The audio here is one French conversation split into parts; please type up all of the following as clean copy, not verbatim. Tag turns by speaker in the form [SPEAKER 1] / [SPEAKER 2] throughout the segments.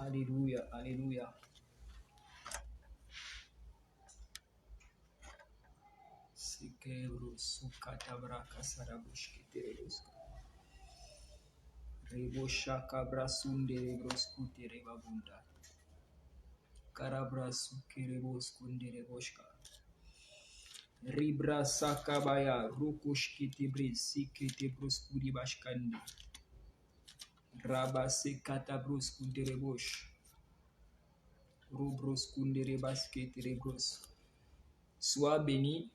[SPEAKER 1] Alléluia, alléluia. Sekebro sukatabra kasarabush keterebos. Rebosha kabra sunderebros kuterebabunda. Karabra sukerebos kundereboshka. Ribra sakabaya rukush kitebris siketebros kuribashkandi. Rabase katabros kunderebosh. Rubros kunderebas keterebros. Sois béni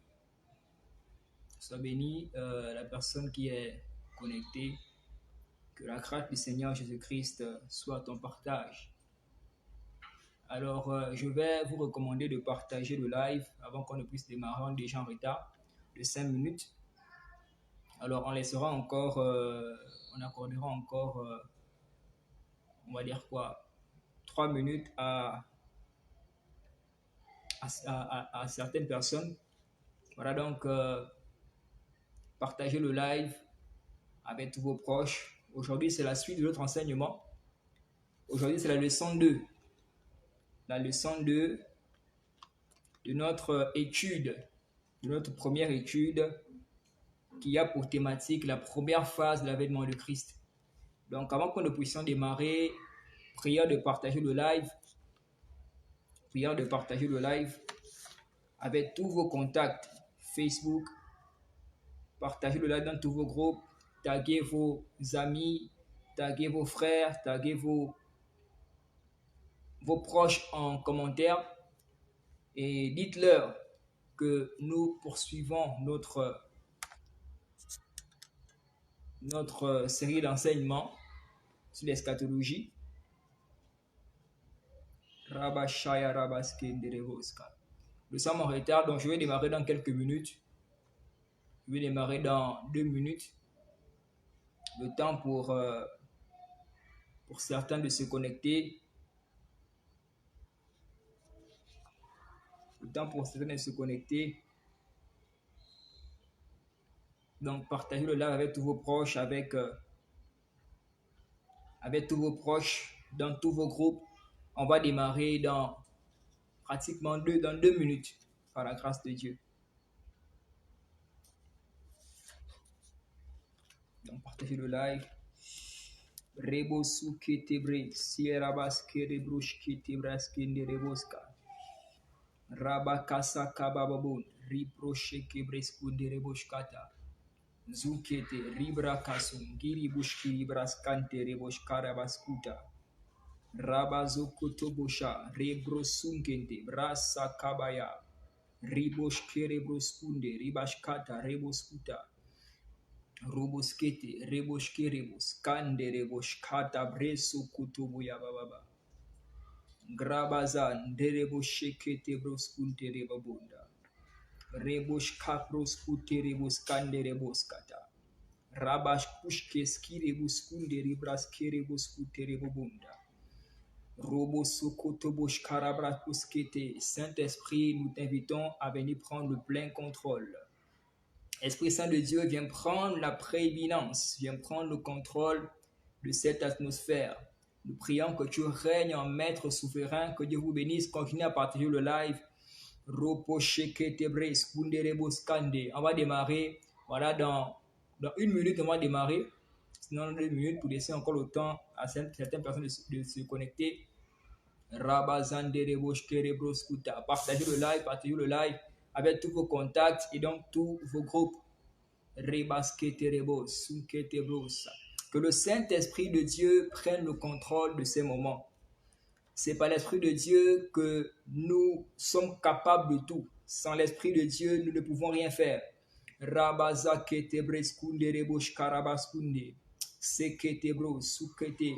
[SPEAKER 1] la personne qui est connectée. Que la grâce du Seigneur Jésus-Christ soit ton partage. Alors, je vais vous recommander de partager le live avant qu'on ne puisse démarrer. On est déjà en retard de 5 minutes. Alors, on laissera encore, on accordera encore, on va dire quoi, 3 minutes à certaines personnes. Voilà, donc, partagez le live avec tous vos proches. Aujourd'hui, c'est la suite de notre enseignement. Aujourd'hui, c'est la leçon 2. La leçon 2 de notre étude, de notre première étude qui a pour thématique la première phase de l'avènement de Christ. Donc, avant que nous puissions démarrer, prière de partager le live. Prière de partager le live avec tous vos contacts Facebook. Partagez le live dans tous vos groupes. Taguez vos amis, taguez vos frères, taguez vos proches en commentaire. Et dites-leur que nous poursuivons notre série d'enseignements sur l'eschatologie. Nous sommes en retard, donc je vais démarrer dans quelques minutes. Je vais démarrer dans 2 minutes. Le temps pour certains de se connecter. Le temps pour certains de se connecter. Donc, partagez le live avec tous vos proches, avec tous vos proches, dans tous vos groupes. On va démarrer dans pratiquement 2 minutes, par la grâce de Dieu. Donc, partagez le live. Rebosu ketebre, sierabas kerebrush ketebras kendereboska. Rabakasa kabababun, riproche kebres kundereboshkata. Zukete, ribra kasum, giribushki libras kante reboshkarabaskuta. Rabazokotobosha, rebrosunkente, brasa kabaya. Riboshkerebroskunde, ribashkata, reboskuta. Roboskete, reboshkerebos, kande reboshkata, breso kutobuya bababa. Grabazan, dereboshekete broskunte rebabunda. Rebosh kapros kute rebos kande reboskata. Rabash pushkeski reboskunde rebraske reboskute rebabunda. Robosokotobosh karabrakuskete. Saint-Esprit, nous t'invitons à venir prendre le plein contrôle. Esprit Saint de Dieu, viens prendre la prééminence, viens prendre le contrôle de cette atmosphère. Nous prions que tu règnes en maître souverain, que Dieu vous bénisse. Continuez à partager le live. On va démarrer, voilà, dans 1 minute, on va démarrer. Sinon, 2 minutes pour laisser encore le temps à certaines personnes de se connecter. Partagez le live avec tous vos contacts et donc tous vos groupes. Que le Saint-Esprit de Dieu prenne le contrôle de ces moments. C'est par l'Esprit de Dieu que nous sommes capables de tout. Sans l'Esprit de Dieu, nous ne pouvons rien faire.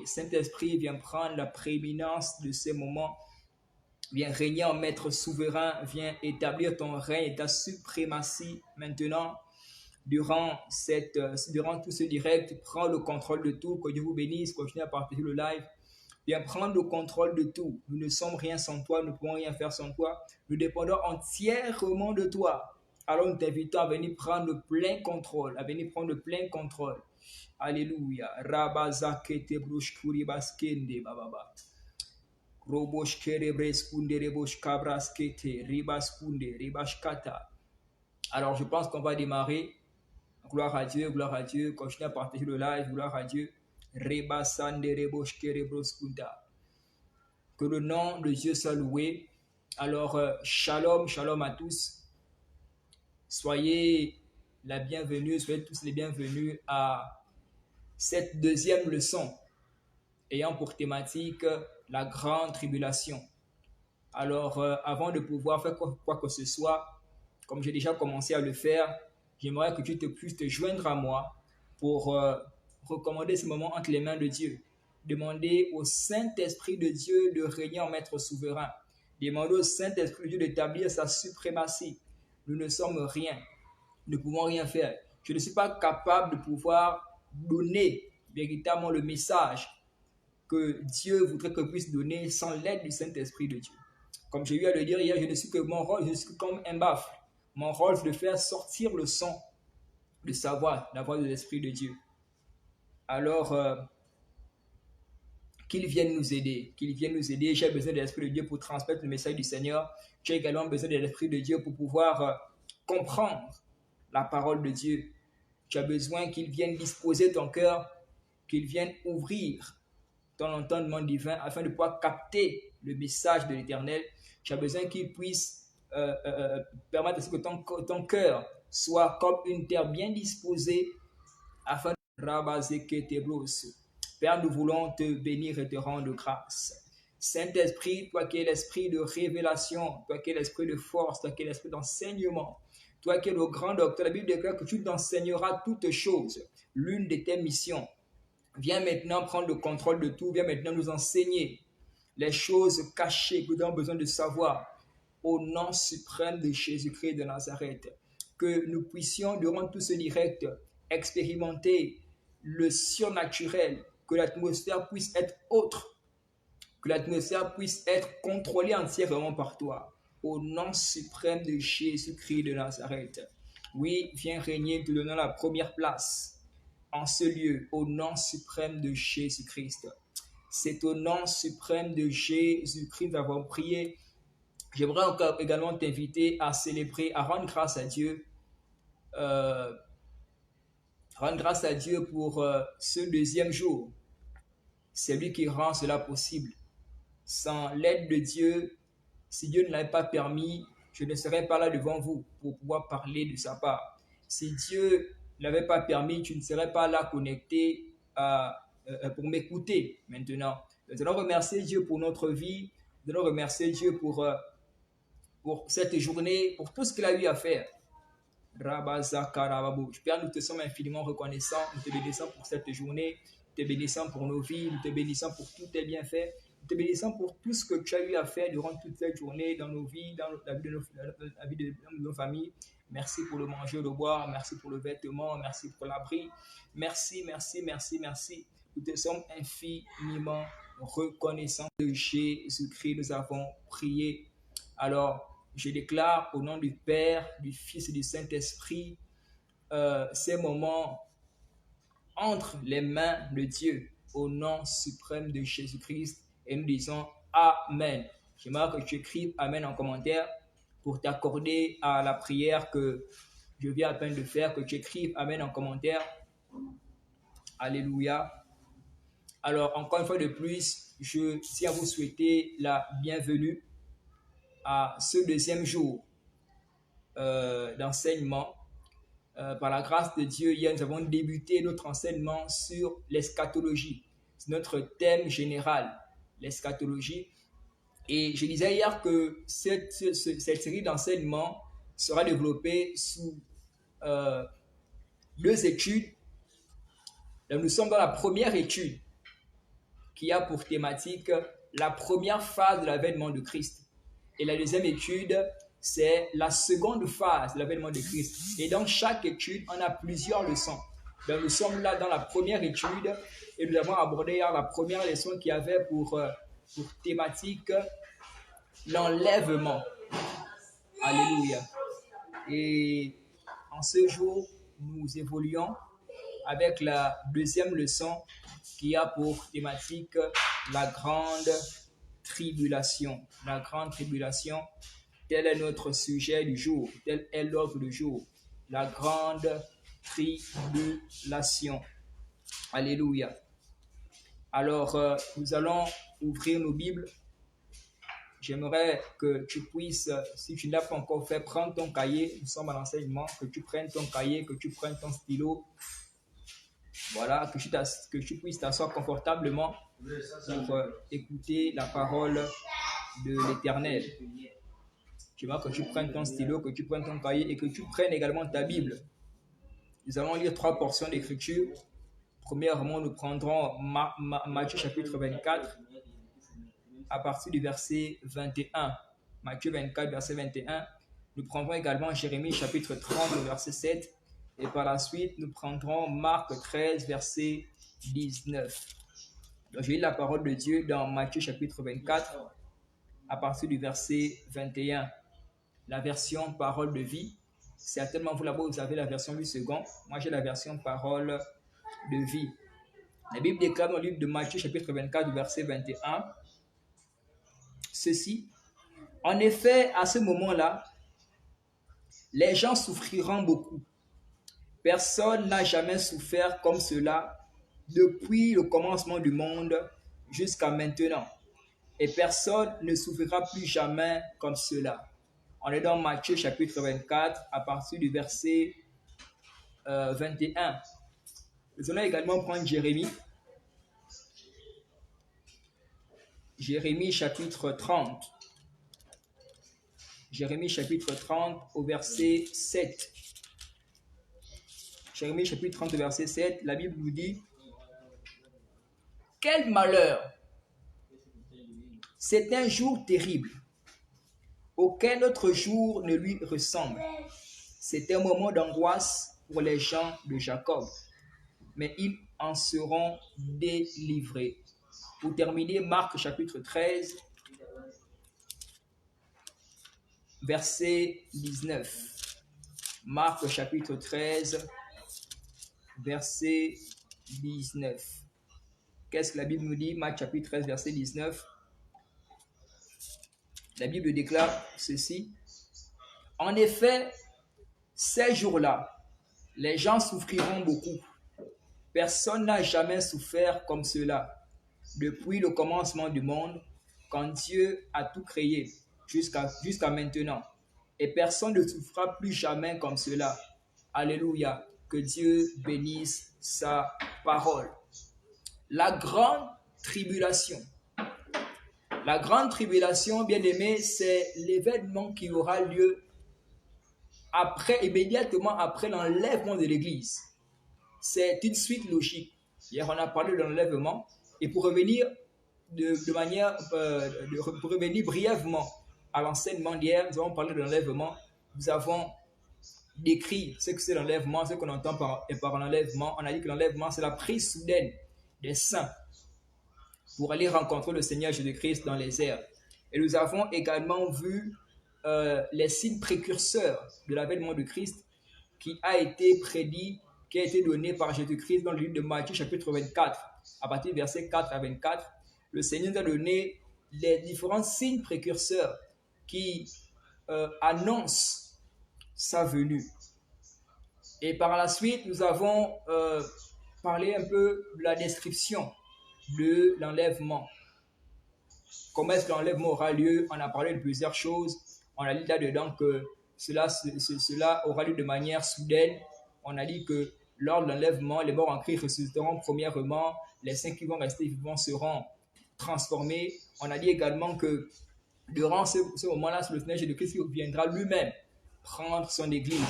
[SPEAKER 1] Saint-Esprit, viens prendre la prééminence de ces moments. Viens régner en maître souverain. Viens établir ton règne et ta suprématie maintenant. Durant tout ce direct, prends le contrôle de tout. Que Dieu vous bénisse. Continuez à partager le live. Viens prendre le contrôle de tout. Nous ne sommes rien sans toi. Nous ne pouvons rien faire sans toi. Nous dépendons entièrement de toi. Alors nous t'invitons à venir prendre le plein contrôle. Alléluia. Rabazakete brushkuri baskende bababa. Robosh kerebreskunde rebosh kabraskete ribaskunde ribashkata. Alors je pense qu'on va démarrer. Gloire à Dieu, gloire à Dieu. Continuez à partager le live, gloire à Dieu. Rebasande rebosh kerebroskunda. Que le nom de Dieu soit loué. Alors shalom, shalom à tous. Soyez la bienvenue, soyez tous les bienvenus à cette deuxième leçon ayant pour thématique la grande tribulation. Alors, avant de pouvoir faire quoi que ce soit, comme j'ai déjà commencé à le faire, j'aimerais que tu puisses te joindre à moi pour recommander ce moment entre les mains de Dieu. Demander au Saint-Esprit de Dieu de régner en maître souverain. Demander au Saint-Esprit de Dieu d'établir sa suprématie. Nous ne sommes rien. Nous ne pouvons rien faire. Je ne suis pas capable de pouvoir donner véritablement le message que Dieu voudrait que je puisse donner sans l'aide du Saint-Esprit de Dieu. Comme j'ai eu à le dire hier, je ne suis que mon rôle, je suis comme un baffle. Mon rôle, c'est de faire sortir le son, de savoir, la voix de l'Esprit de Dieu. Alors, qu'il vienne nous aider, qu'il vienne nous aider. J'ai besoin de l'Esprit de Dieu pour transmettre le message du Seigneur. J'ai également besoin de l'Esprit de Dieu pour pouvoir comprendre la parole de Dieu. Tu as besoin qu'il vienne disposer ton cœur, qu'il vienne ouvrir ton entendement divin afin de pouvoir capter le message de l'Éternel. Tu as besoin qu'il puisse permettre à ce que ton cœur soit comme une terre bien disposée afin de rabaser tes brosses. Père, nous voulons te bénir et te rendre grâce. Saint-Esprit, toi qui es l'esprit de révélation, toi qui es l'esprit de force, toi qui es l'esprit d'enseignement, toi qui es le grand docteur, la Bible déclare que tu t'enseigneras toutes choses. L'une de tes missions. Viens maintenant prendre le contrôle de tout. Viens maintenant nous enseigner les choses cachées que nous avons besoin de savoir. Au nom suprême de Jésus-Christ de Nazareth. Que nous puissions, durant tout ce direct, expérimenter le surnaturel. Que l'atmosphère puisse être autre. Que l'atmosphère puisse être contrôlée entièrement par toi. Au nom suprême de Jésus-Christ de Nazareth. Oui, viens régner, te donnant la première place en ce lieu, au nom suprême de Jésus-Christ. C'est au nom suprême de Jésus-Christ d'avoir prié. J'aimerais encore également t'inviter à célébrer, à rendre grâce à Dieu. Rendre grâce à Dieu pour ce deuxième jour. C'est lui qui rend cela possible. Sans l'aide de Dieu, si Dieu ne l'avait pas permis, je ne serais pas là devant vous pour pouvoir parler de sa part. Si Dieu ne l'avait pas permis, tu ne serais pas là connecté pour m'écouter maintenant. Nous allons remercier Dieu pour notre vie. Nous allons remercier Dieu pour cette journée, pour tout ce qu'il a eu à faire. Père, nous te sommes infiniment reconnaissants. Nous te bénissons pour cette journée. Nous te bénissons pour nos vies. Nous te bénissons pour tous tes bienfaits. Nous te bénissons pour tout ce que tu as eu à faire durant toute cette journée, dans nos vies, dans la vie de nos familles. Merci pour le manger, le boire. Merci pour le vêtement. Merci pour l'abri. Merci, merci, merci, merci. Nous te sommes infiniment reconnaissants de Jésus-Christ. Nous avons prié. Alors, je déclare au nom du Père, du Fils et du Saint-Esprit ces moments entre les mains de Dieu au nom suprême de Jésus-Christ et nous disons Amen. J'aimerais que tu écrives Amen en commentaire pour t'accorder à la prière que je viens à peine de faire, que tu écrives Amen en commentaire. Alléluia. Alors, encore une fois de plus, je tiens à vous souhaiter la bienvenue à ce deuxième jour d'enseignement. Par la grâce de Dieu, hier, nous avons débuté notre enseignement sur l'eschatologie. C'est notre thème général, l'eschatologie. Et je disais hier que cette série d'enseignements sera développée sous deux études. Là, nous sommes dans la première étude qui a pour thématique la première phase de l'avènement de Christ. Et la deuxième étude, c'est la seconde phase de l'avènement de Christ. Et dans chaque étude, on a plusieurs leçons. Donc, nous sommes là dans la première étude et nous avons abordé la première leçon qui avait pour thématique l'enlèvement. Alléluia. Et en ce jour, nous évoluons avec la deuxième leçon qui a pour thématique la grande tribulation. La grande tribulation, tel est notre sujet du jour, tel est l'ordre du jour. La grande tribulation. Alléluia. Alors, nous allons ouvrir nos Bibles. J'aimerais que tu puisses, si tu ne l'as pas encore fait, prendre ton cahier. Nous sommes à l'enseignement. Que tu prennes ton cahier, que tu prennes ton stylo. Voilà, que tu puisses t'asseoir confortablement pour écouter la parole de l'Éternel. Tu vois, que tu prennes ton stylo, que tu prennes ton cahier et que tu prennes également ta Bible. Nous allons lire 3 portions d'écriture. Premièrement, nous prendrons Matthieu chapitre 24 à partir du verset 21. Matthieu 24, verset 21. Nous prendrons également Jérémie chapitre 30, verset 7. Et par la suite, nous prendrons Marc 13, verset 19. Donc, je lis la parole de Dieu dans Matthieu chapitre 24 à partir du verset 21. La version parole de vie. Certainement, vous là-bas, vous avez la version du second. Moi, j'ai la version parole de vie. La Bible déclare dans le livre de Matthieu chapitre 24, verset 21. Ceci. En effet, à ce moment-là, les gens souffriront beaucoup. Personne n'a jamais souffert comme cela depuis le commencement du monde jusqu'à maintenant. Et personne ne souffrira plus jamais comme cela. On est dans Matthieu chapitre 24 à partir du verset 21. Nous allons également prendre Jérémie. Jérémie chapitre 30. Jérémie chapitre 30 au verset 7. Jérémie chapitre 30 au verset 7, la Bible nous dit: quel malheur! C'est un jour terrible, aucun autre jour ne lui ressemble. C'est un moment d'angoisse pour les gens de Jacob, mais ils en seront délivrés. Pour terminer, Marc chapitre 13, verset 19. Marc chapitre 13, verset 19. Qu'est-ce que la Bible nous dit? Marc chapitre 13, verset 19. La Bible déclare ceci: en effet, ces jours-là, les gens souffriront beaucoup. Personne n'a jamais souffert comme cela depuis le commencement du monde, quand Dieu a tout créé jusqu'à maintenant. Et personne ne souffrira plus jamais comme cela. Alléluia. Que Dieu bénisse sa parole. La grande tribulation. La grande tribulation, bien aimé, c'est l'événement qui aura lieu immédiatement après l'enlèvement de l'Église. C'est une suite logique. Hier, on a parlé de l'enlèvement. Et pour revenir pour revenir brièvement à l'enseignement d'hier, nous avons parlé de l'enlèvement. Nous avons décrit ce que c'est l'enlèvement, ce qu'on entend par l'enlèvement. On a dit que l'enlèvement, c'est la prise soudaine des saints pour aller rencontrer le Seigneur Jésus-Christ dans les airs. Et nous avons également vu les signes précurseurs de l'avènement de Christ qui a été prédit, qui a été donné par Jésus-Christ dans le livre de Matthieu chapitre 24. À partir du verset 4 à 24, le Seigneur nous a donné les différents signes précurseurs qui annoncent sa venue. Et par la suite, nous avons parlé un peu de la description de l'enlèvement. Comment est-ce que l'enlèvement aura lieu? On a parlé de plusieurs choses. On a dit là-dedans que cela aura lieu de manière soudaine. On a dit que lors de l'enlèvement, les morts en Christ ressusciteront premièrement. Les saints qui vont rester vivants seront transformés. On a dit également que durant ce moment-là, le Seigneur Jésus-Christ viendra lui-même prendre son Église.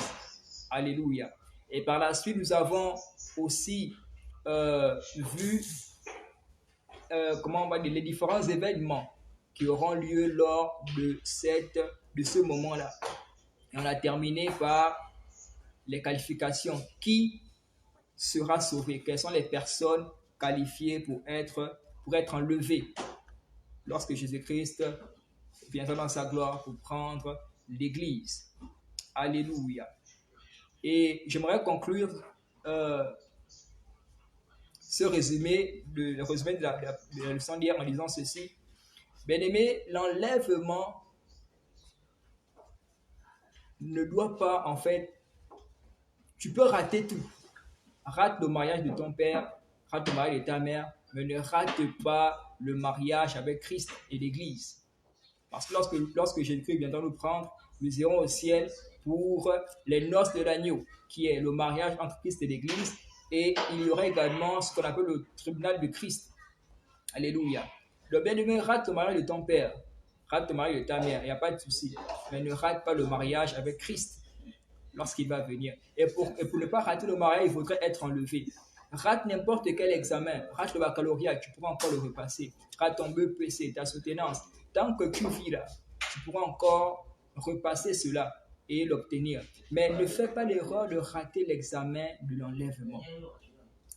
[SPEAKER 1] Alléluia. Et par la suite, nous avons aussi vu les différents événements qui auront lieu lors de ce moment-là. Et on a terminé par les qualifications. Qui sera sauvé? Quelles sont les personnes qualifiées pour être enlevées lorsque Jésus-Christ viendra dans sa gloire pour prendre l'Église? Alléluia. Et j'aimerais conclure ce résumé de la leçon d'hier en disant ceci. Bien-aimé, l'enlèvement ne doit pas, en fait, tu peux rater tout. Rate le mariage de ton père, rate le mariage de ta mère, mais ne rate pas le mariage avec Christ et l'Église. Parce que lorsque Jésus-Christ viendra nous prendre, nous irons au ciel pour les noces de l'agneau, qui est le mariage entre Christ et l'Église. Et il y aura également ce qu'on appelle le tribunal de Christ. Alléluia. Le bien-aimé, rate le mariage de ton père, rate le mariage de ta mère, il n'y a pas de souci. Mais ne rate pas le mariage avec Christ lorsqu'il va venir. Et pour ne pas rater le mariage, il faudrait être enlevé. Rate n'importe quel examen, rate le baccalauréat, tu pourras encore le repasser. Rate ton BPC, ta soutenance. Tant que tu vis là, tu pourras encore repasser cela et l'obtenir. Mais ne fais pas l'erreur de rater l'examen de l'enlèvement.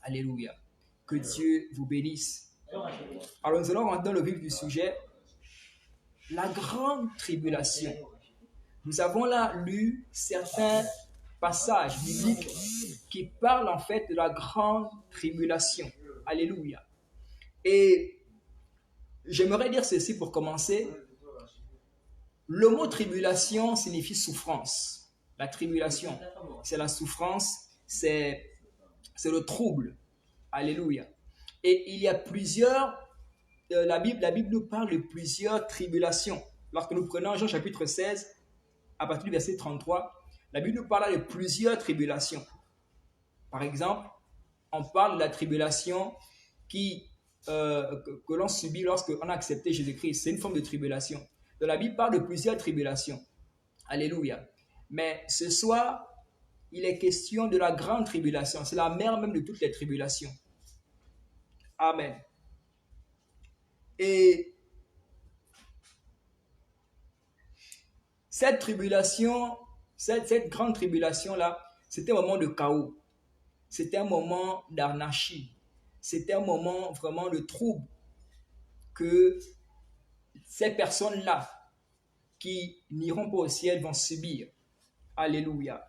[SPEAKER 1] Alléluia. Que Dieu vous bénisse. Alors nous allons rentrer dans le vif du sujet. La grande tribulation. Nous avons là lu certains passages bibliques qui parlent en fait de la grande tribulation. Alléluia. Et j'aimerais dire ceci pour commencer. Le mot tribulation signifie souffrance. La tribulation, c'est la souffrance, c'est le trouble. Alléluia. Et il y a plusieurs, la Bible nous parle de plusieurs tribulations. Lorsque nous prenons Jean chapitre 16, à partir du verset 33, la Bible nous parle de plusieurs tribulations. Par exemple, on parle de la tribulation que l'on subit lorsqu'on a accepté Jésus-Christ. C'est une forme de tribulation. Donc la Bible parle de plusieurs tribulations. Alléluia. Mais ce soir, il est question de la grande tribulation. C'est la mère même de toutes les tribulations. Amen. Et cette tribulation, cette grande tribulation-là, c'était un moment de chaos. C'était un moment d'anarchie. C'était un moment vraiment de trouble que ces personnes-là qui n'iront pas au ciel vont subir. Alléluia.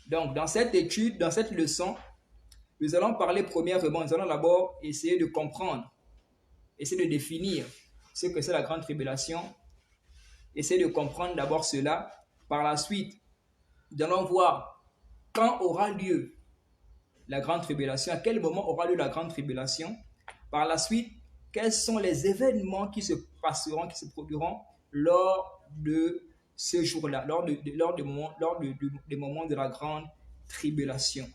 [SPEAKER 1] Donc, dans cette étude, dans cette leçon, nous allons parler premièrement, nous allons d'abord essayer de comprendre, essayer de définir ce que c'est la grande tribulation, essayer de comprendre d'abord cela. Par la suite, nous allons voir quand aura lieu la grande tribulation, à quel moment aura lieu la grande tribulation. Par la suite, quels sont les événements qui se passeront, qui se produiront lors de ce jour-là, lors des moments de la grande tribulation.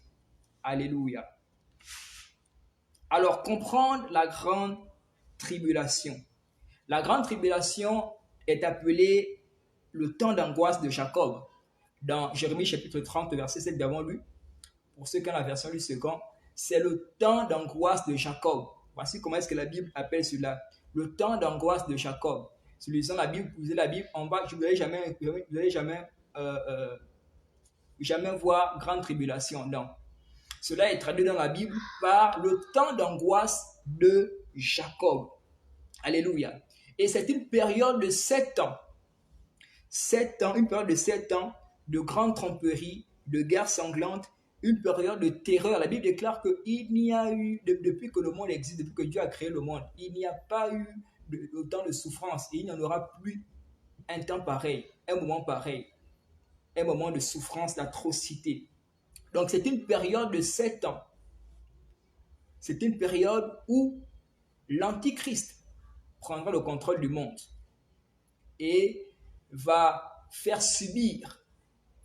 [SPEAKER 1] Alléluia. Alors, comprendre la grande tribulation. La grande tribulation est appelée le temps d'angoisse de Jacob. Dans Jérémie chapitre 30, verset 7, nous avons lu, pour ceux qui ont la version du second, c'est le temps d'angoisse de Jacob. Voici comment est-ce que la Bible appelle cela. Le temps d'angoisse de Jacob. Si vous lisez la Bible, vous lisez la Bible, en bas, vous n'allez jamais voir grande tribulation. Non. Cela est traduit dans la Bible par le temps d'angoisse de Jacob. Alléluia. Et c'est une période de 7 ans. 7 ans, une période de 7 ans de grande tromperie, de guerre sanglante, une période de terreur. La Bible déclare qu'il n'y a eu, depuis que le monde existe, depuis que Dieu a créé le monde, il n'y a pas eu autant de souffrance et il n'y en aura plus un temps pareil, un moment pareil, un moment de souffrance, d'atrocité. Donc c'est une période de 7 ans. C'est une période où l'Antichrist prendra le contrôle du monde et va faire subir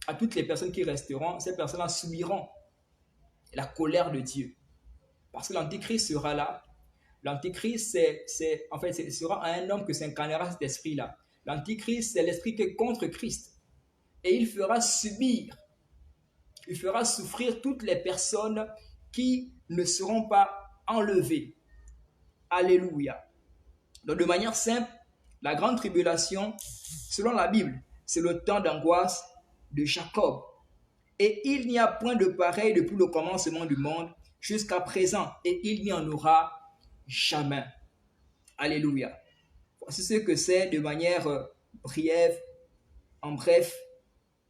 [SPEAKER 1] à toutes les personnes qui resteront, ces personnes-là subiront la colère de Dieu. Parce que l'Antichrist sera là. L'Antichrist, ce sera un homme que s'incarnera cet esprit-là. L'Antichrist, c'est l'esprit qui est contre Christ. Et il fera subir, il fera souffrir toutes les personnes qui ne seront pas enlevées. Alléluia. Donc de manière simple, la grande tribulation, selon la Bible, c'est le temps d'angoisse de Jacob. Et il n'y a point de pareil depuis le commencement du monde jusqu'à présent. Et il n'y en aura jamais. Alléluia. Voici ce que c'est de manière brève, en bref,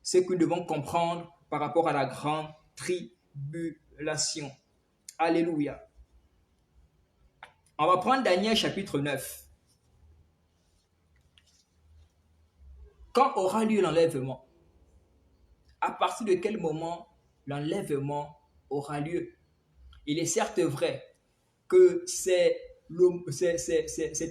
[SPEAKER 1] ce que nous devons comprendre par rapport à la grande tribulation. Alléluia. On va prendre Daniel chapitre 9. Quand aura lieu l'enlèvement? À partir de quel moment l'enlèvement aura lieu? Il est certes vrai que c'est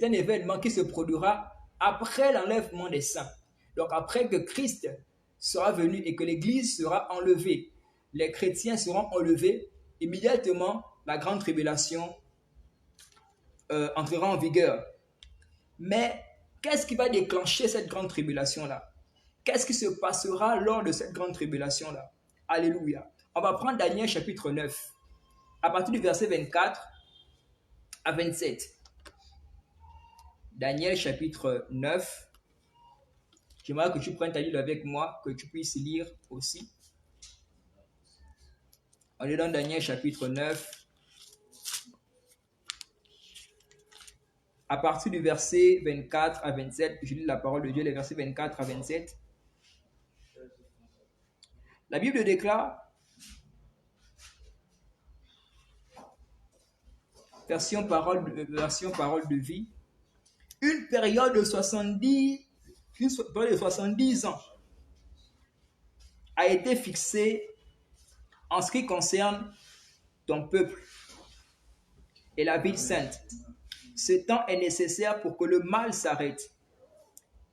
[SPEAKER 1] un événement qui se produira après l'enlèvement des saints. Donc après que Christ sera venu et que l'Église sera enlevée, les chrétiens seront enlevés, immédiatement la grande tribulation entrera en vigueur. Mais qu'est-ce qui va déclencher cette grande tribulation-là? Qu'est-ce qui se passera lors de cette grande tribulation-là? Alléluia. On va prendre Daniel chapitre 9, à partir du verset 24 à 27. Daniel chapitre 9. J'aimerais que tu prennes ta Bible avec moi, que tu puisses lire aussi. On est dans Daniel chapitre 9. À partir du verset 24 à 27, je lis la parole de Dieu, les versets 24 à 27. La Bible déclare, version parole de vie, une période de 70 ans a été fixée en ce qui concerne ton peuple et la ville sainte. Ce temps est nécessaire pour que le mal s'arrête,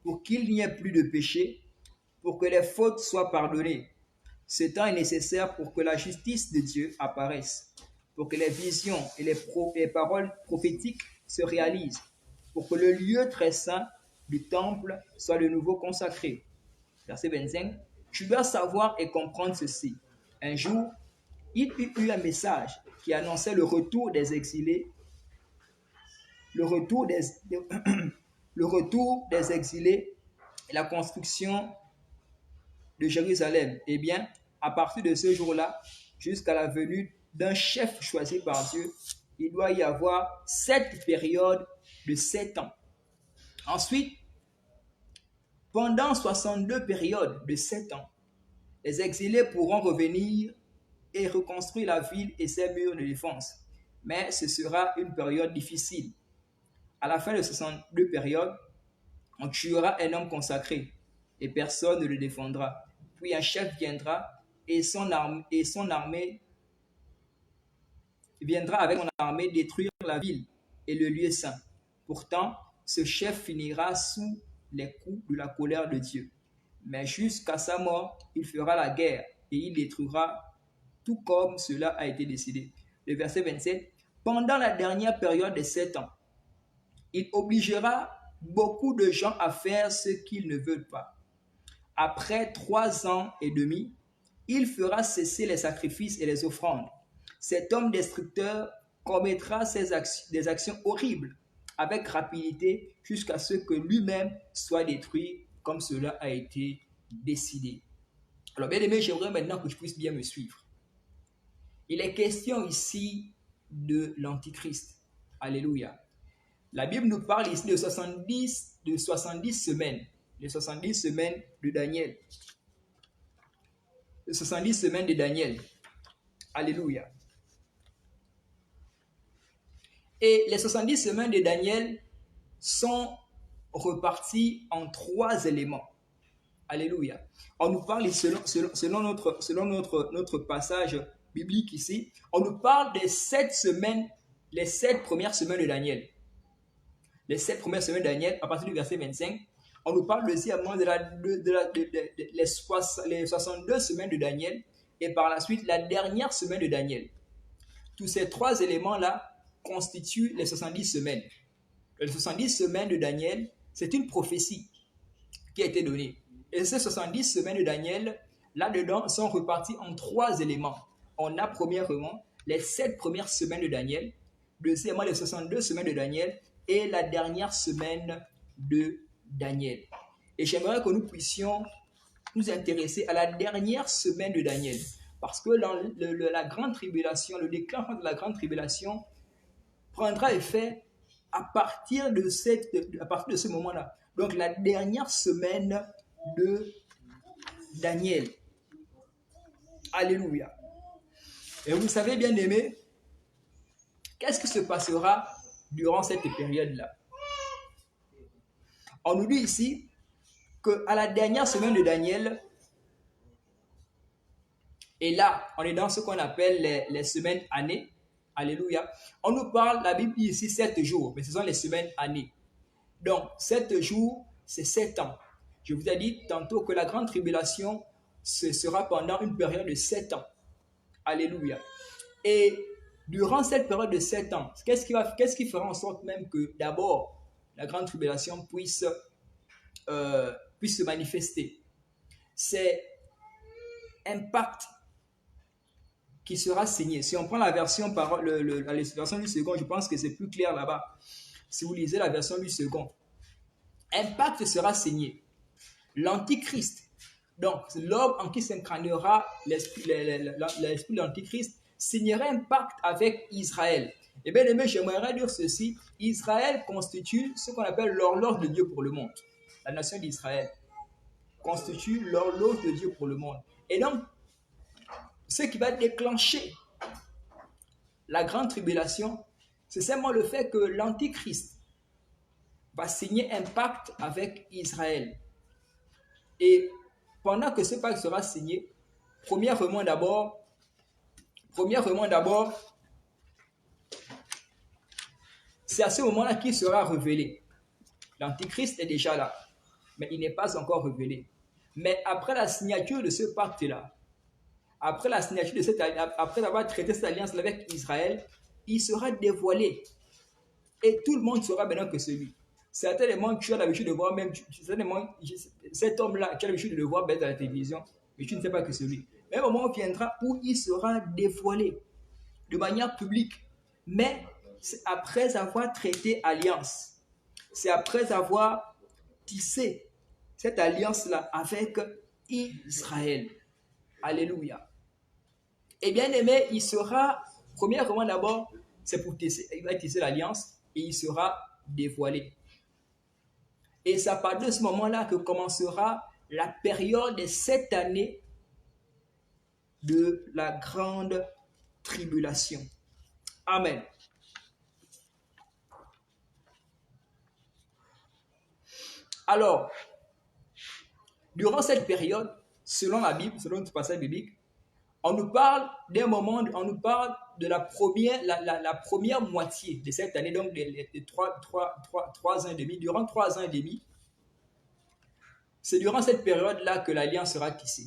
[SPEAKER 1] pour qu'il n'y ait plus de péché, pour que les fautes soient pardonnées. Ce temps est nécessaire pour que la justice de Dieu apparaisse, pour que les visions et les paroles prophétiques se réalisent, pour que le lieu très saint du temple soit de nouveau consacré. Verset 25. Tu dois savoir et comprendre ceci. Un jour, il y eut un message qui annonçait le retour des exilés, le retour des exilés et la construction de Jérusalem. Eh bien, à partir de ce jour-là, jusqu'à la venue d'un chef choisi par Dieu, il doit y avoir 7 périodes de 7 ans. Ensuite, pendant 62 périodes de 7 ans, les exilés pourront revenir et reconstruire la ville et ses murs de défense. Mais ce sera une période difficile. À la fin de 62 périodes, on tuera un homme consacré et personne ne le défendra. Puis un chef viendra et son armée viendra avec son armée détruire la ville et le lieu saint. Pourtant, ce chef finira sous les coups de la colère de Dieu. Mais jusqu'à sa mort, il fera la guerre et il détruira tout comme cela a été décidé. Le verset 27. Pendant la dernière période de 7 ans, il obligera beaucoup de gens à faire ce qu'ils ne veulent pas. Après 3 ans et demi, il fera cesser les sacrifices et les offrandes. Cet homme destructeur commettra des actions horribles avec rapidité jusqu'à ce que lui-même soit détruit comme cela a été décidé. Alors bien aimé, j'aimerais maintenant que je puisse bien me suivre. Il est question ici de l'Antichrist. Alléluia. La Bible nous parle ici de 70 semaines. Les 70 semaines de Daniel. Les 70 semaines de Daniel. Alléluia. Et les 70 semaines de Daniel sont reparties en 3 éléments. Alléluia. On nous parle, selon notre passage biblique ici, on nous parle des 7 semaines, les 7 premières semaines de Daniel. Les 7 premières semaines de Daniel, à partir du verset 25, on nous parle deuxièmement les 62 semaines de Daniel et par la suite la dernière semaine de Daniel. Tous ces 3 éléments-là constituent les 70 semaines. Les 70 semaines de Daniel, c'est une prophétie qui a été donnée. Et ces 70 semaines de Daniel, là-dedans, sont reparties en 3 éléments. On a premièrement les 7 premières semaines de Daniel, deuxièmement les 62 semaines de Daniel et la dernière semaine de Daniel. Et j'aimerais que nous puissions nous intéresser à la dernière semaine de Daniel. Parce que la grande tribulation, le déclenchement de la grande tribulation prendra effet à partir de ce moment-là. Donc la dernière semaine de Daniel. Alléluia. Et vous savez, bien aimé, qu'est-ce qui se passera durant cette période-là? On nous dit ici qu'à la dernière semaine de Daniel, et là, on est dans ce qu'on appelle les semaines années. Alléluia. On nous parle, la Bible dit ici 7 jours, mais ce sont les semaines années. Donc, 7 jours, c'est 7 ans. Je vous ai dit tantôt que la grande tribulation, ce sera pendant une période de 7 ans. Alléluia. Et durant cette période de 7 ans, qu'est-ce qui fera en sorte même que d'abord, la grande tribulation puisse se manifester? C'est un pacte qui sera signé. Si on prend la version la version du second, je pense que c'est plus clair là-bas. Si vous lisez la version du second, un pacte sera signé. L'Antichrist, donc l'homme en qui s'incarnera l'esprit de l'Antichrist, signerait un pacte avec Israël. Et bien aimé, j'aimerais dire ceci: Israël constitue ce qu'on appelle l'horloge de Dieu pour le monde. La nation d'Israël constitue l'horloge de Dieu pour le monde. Et donc, ce qui va déclencher la grande tribulation, c'est seulement le fait que l'Antichrist va signer un pacte avec Israël. Et pendant que ce pacte sera signé, premièrement d'abord, c'est à ce moment-là qu'il sera révélé. L'Antichrist est déjà là, mais il n'est pas encore révélé. Mais après la signature de ce pacte-là, après avoir traité cette alliance avec Israël, il sera dévoilé. Et tout le monde saura maintenant que c'est lui. Certainement, tu as l'habitude de voir même, cet homme-là, tu as l'habitude de le voir dans la télévision, mais tu ne sais pas que c'est lui. Mais un moment viendra où il sera dévoilé de manière publique. Mais c'est après avoir traité alliance. C'est après avoir tissé cette alliance-là avec Israël. Alléluia. Et bien aimé, il sera, premièrement d'abord, c'est pour tisser, il va tisser l'alliance et il sera dévoilé. Et c'est à partir de ce moment-là que commencera la période de 7 années de la grande tribulation. Amen. Alors, durant cette période, selon la Bible, selon le passage biblique, on nous parle d'un moment, on nous parle de la première moitié de cette année, donc de 3 ans et demi. Durant 3 ans et demi, c'est durant cette période-là que l'alliance sera tissée.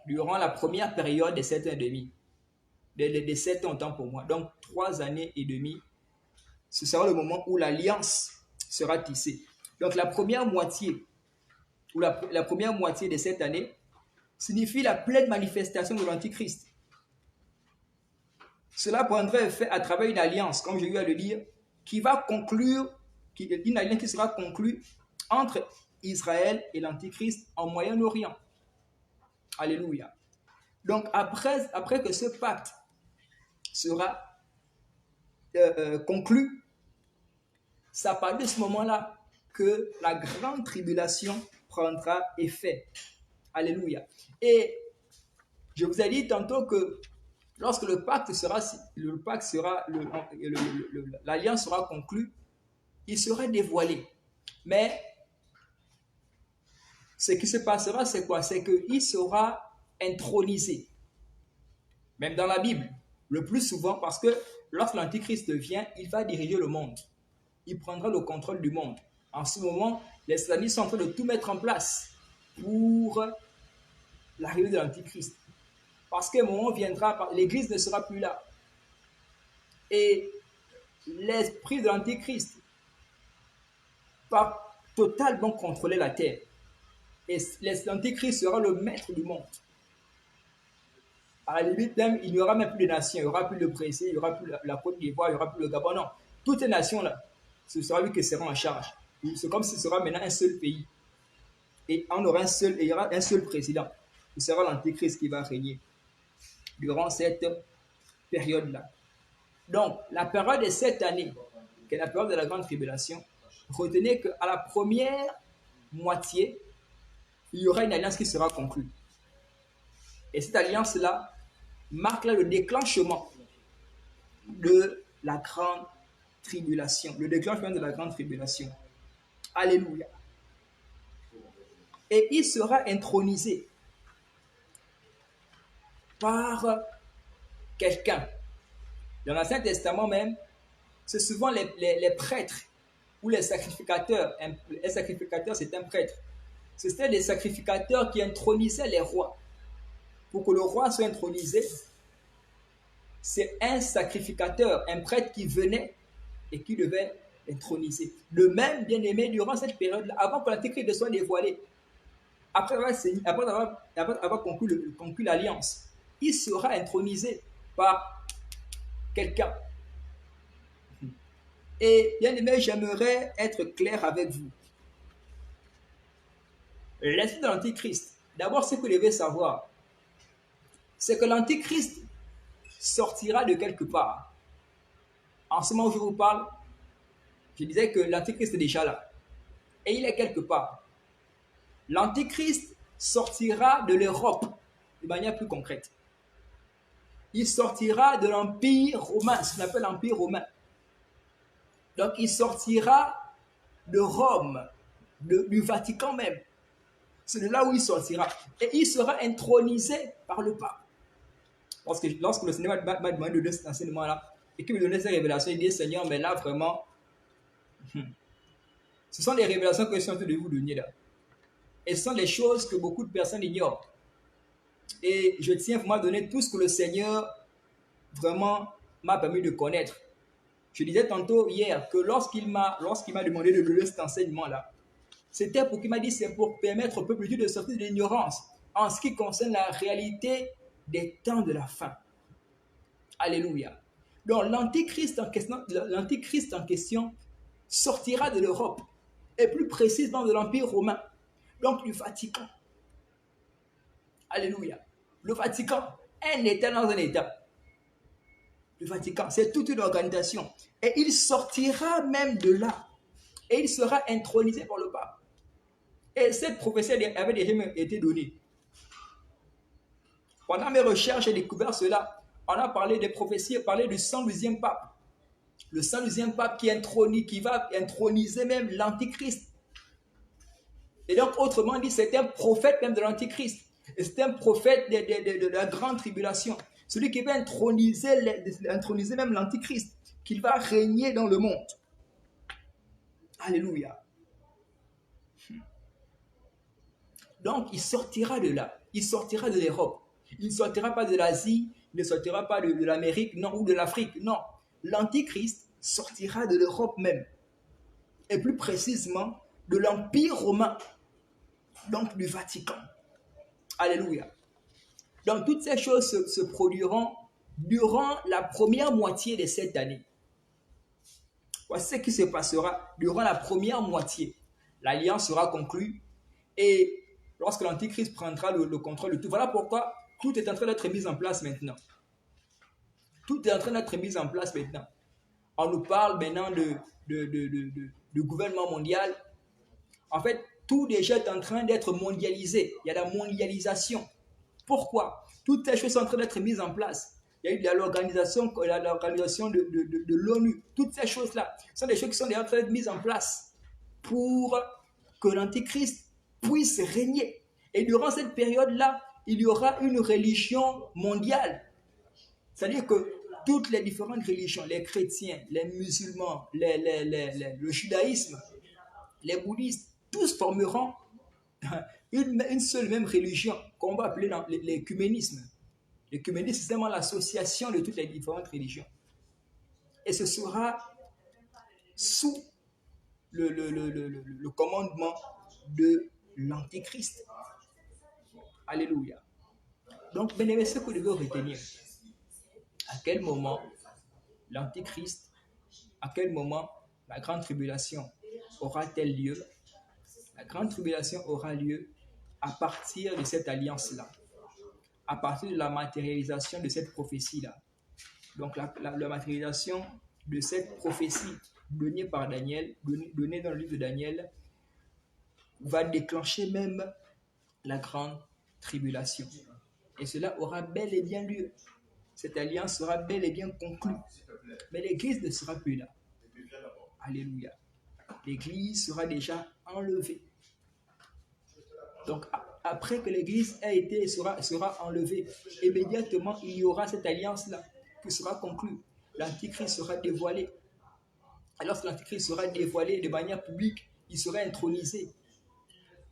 [SPEAKER 1] Durant la première période de 7 ans et demi, de 7 ans autant pour moi, donc 3 années et demie, ce sera le moment où l'alliance sera tissée. Donc la première moitié, ou la première moitié de cette année, signifie la pleine manifestation de l'Antichrist. Cela prendrait effet à travers une alliance, comme j'ai eu à le dire, qui va conclure, une alliance qui sera conclue entre Israël et l'Antichrist en Moyen-Orient. Alléluia. Donc après que ce pacte sera conclu, c'est à partir de ce moment-là que la grande tribulation prendra effet. Alléluia. Et je vous ai dit tantôt que lorsque l'alliance sera conclue, il sera dévoilé. Mais ce qui se passera, c'est quoi? C'est qu'il sera intronisé. Même dans la Bible, le plus souvent, parce que lorsque l'Antichrist vient, il va diriger le monde. Il prendra le contrôle du monde. En ce moment, les satanistes sont en train de tout mettre en place pour l'arrivée de l'Antichrist. Parce qu'un moment viendra, l'Église ne sera plus là. Et l'esprit de l'Antichrist va totalement contrôler la terre. Et l'Antichrist sera le maître du monde. À la limite, même, il n'y aura même plus de nations. Il n'y aura plus le Brésil, il n'y aura plus la Côte d'Ivoire, il n'y aura plus le Gabon. Non, toutes ces nations-là, ce sera lui qui sera en charge. C'est comme si ce sera maintenant un seul pays. Et il y aura un seul président. Ce sera l'Antichrist qui va régner durant cette période-là. Donc, la période de 7 années, qui est la période de la grande tribulation, retenez qu'à la première moitié, il y aura une alliance qui sera conclue. Et cette alliance-là marque là le déclenchement de la grande tribulation. Le déclenchement de la grande tribulation. Alléluia. Et il sera intronisé par quelqu'un. Dans l'Ancien Testament même, c'est souvent les prêtres ou les sacrificateurs. Un sacrificateur, c'est un prêtre. C'était des sacrificateurs qui intronisaient les rois. Pour que le roi soit intronisé, c'est un sacrificateur, un prêtre qui venait et qui devait introniser. Le même bien-aimé, durant cette période-là, avant que l'Antéchrist ne soit dévoilé, après avoir conclu l'alliance, il sera intronisé par quelqu'un. Et bien aimé, j'aimerais être clair avec vous. L'esprit de l'Antichrist, d'abord ce que vous devez savoir, c'est que l'Antichrist sortira de quelque part. En ce moment où je vous parle, je disais que l'Antichrist est déjà là. Et il est quelque part. L'Antichrist sortira de l'Europe de manière plus concrète. Il sortira de l'Empire romain, ce qu'on appelle l'Empire romain. Donc il sortira de Rome, du Vatican même. C'est de là où il sortira. Et il sera intronisé par le pape. Parce que lorsque le Seigneur m'a demandé de donner cet enseignement-là, et qu'il me donnait ces révélations, il dit, Seigneur, mais là vraiment, ce sont des révélations que je suis en train de vous donner là. Et ce sont des choses que beaucoup de personnes ignorent. Et je tiens vraiment à donner tout ce que le Seigneur vraiment m'a permis de connaître. Je disais tantôt hier que lorsqu'il m'a demandé de donner cet enseignement-là, c'était pour qu'il m'a dit, c'est pour permettre au peuple de Dieu de sortir de l'ignorance en ce qui concerne la réalité des temps de la fin. Alléluia. Donc l'antichrist en question sortira de l'Europe, et plus précisément de l'Empire romain, donc du Vatican. Alléluia. Le Vatican, un État dans un État. Le Vatican, c'est toute une organisation. Et il sortira même de là. Et il sera intronisé par le pape. Et cette prophétie avait déjà été donnée. Pendant mes recherches, j'ai découvert cela. On a parlé des prophéties, parlé du 112e pape. Le 112e pape qui va introniser même l'Antichrist. Et donc, autrement dit, c'est un prophète même de l'Antichrist. Et c'est un prophète de la grande tribulation. Celui qui va introniser même l'Antichrist, qu'il va régner dans le monde. Alléluia. Donc, il sortira de là. Il sortira de l'Europe. Il ne sortira pas de l'Asie, il ne sortira pas de l'Amérique, non, ou de l'Afrique, non. L'Antichrist sortira de l'Europe même. Et plus précisément, de l'Empire romain. Donc, du Vatican. Alléluia. Donc, toutes ces choses se produiront durant la première moitié de cette année. Voici ce qui se passera durant la première moitié. L'alliance sera conclue et lorsque l'Antichrist prendra le contrôle de tout. Voilà pourquoi tout est en train d'être mis en place maintenant. Tout est en train d'être mis en place maintenant. On nous parle maintenant de gouvernement mondial. En fait, tout déjà est en train d'être mondialisé. Il y a la mondialisation. Pourquoi? Toutes ces choses sont en train d'être mises en place. Il y a eu l'organisation de l'ONU. Toutes ces choses-là sont des choses qui sont déjà en train d'être mises en place pour que l'Antichrist puisse régner. Et durant cette période-là, il y aura une religion mondiale. C'est-à-dire que toutes les différentes religions, les chrétiens, les musulmans, le judaïsme, les bouddhistes, tous formeront une seule même religion qu'on va appeler l'écuménisme. L'écuménisme, c'est vraiment l'association de toutes les différentes religions. Et ce sera sous le commandement de l'Antichrist. Alléluia. Donc, bien aimé, ce que vous devez retenir, à quel moment l'Antichrist, à quel moment la grande tribulation aura-t-elle lieu? La grande tribulation aura lieu à partir de cette alliance-là, à partir de la matérialisation de cette prophétie-là. Donc la matérialisation de cette prophétie donnée par Daniel, donnée dans le livre de Daniel, va déclencher même la grande tribulation. Et cela aura bel et bien lieu. Cette alliance sera bel et bien conclue. Mais l'Église ne sera plus là. Alléluia. L'Église sera déjà enlevée. Donc, après que l'Église sera enlevée, immédiatement, il y aura cette alliance-là qui sera conclue. L'Antichrist sera dévoilé. Alors que l'Antichrist sera dévoilé de manière publique, il sera intronisé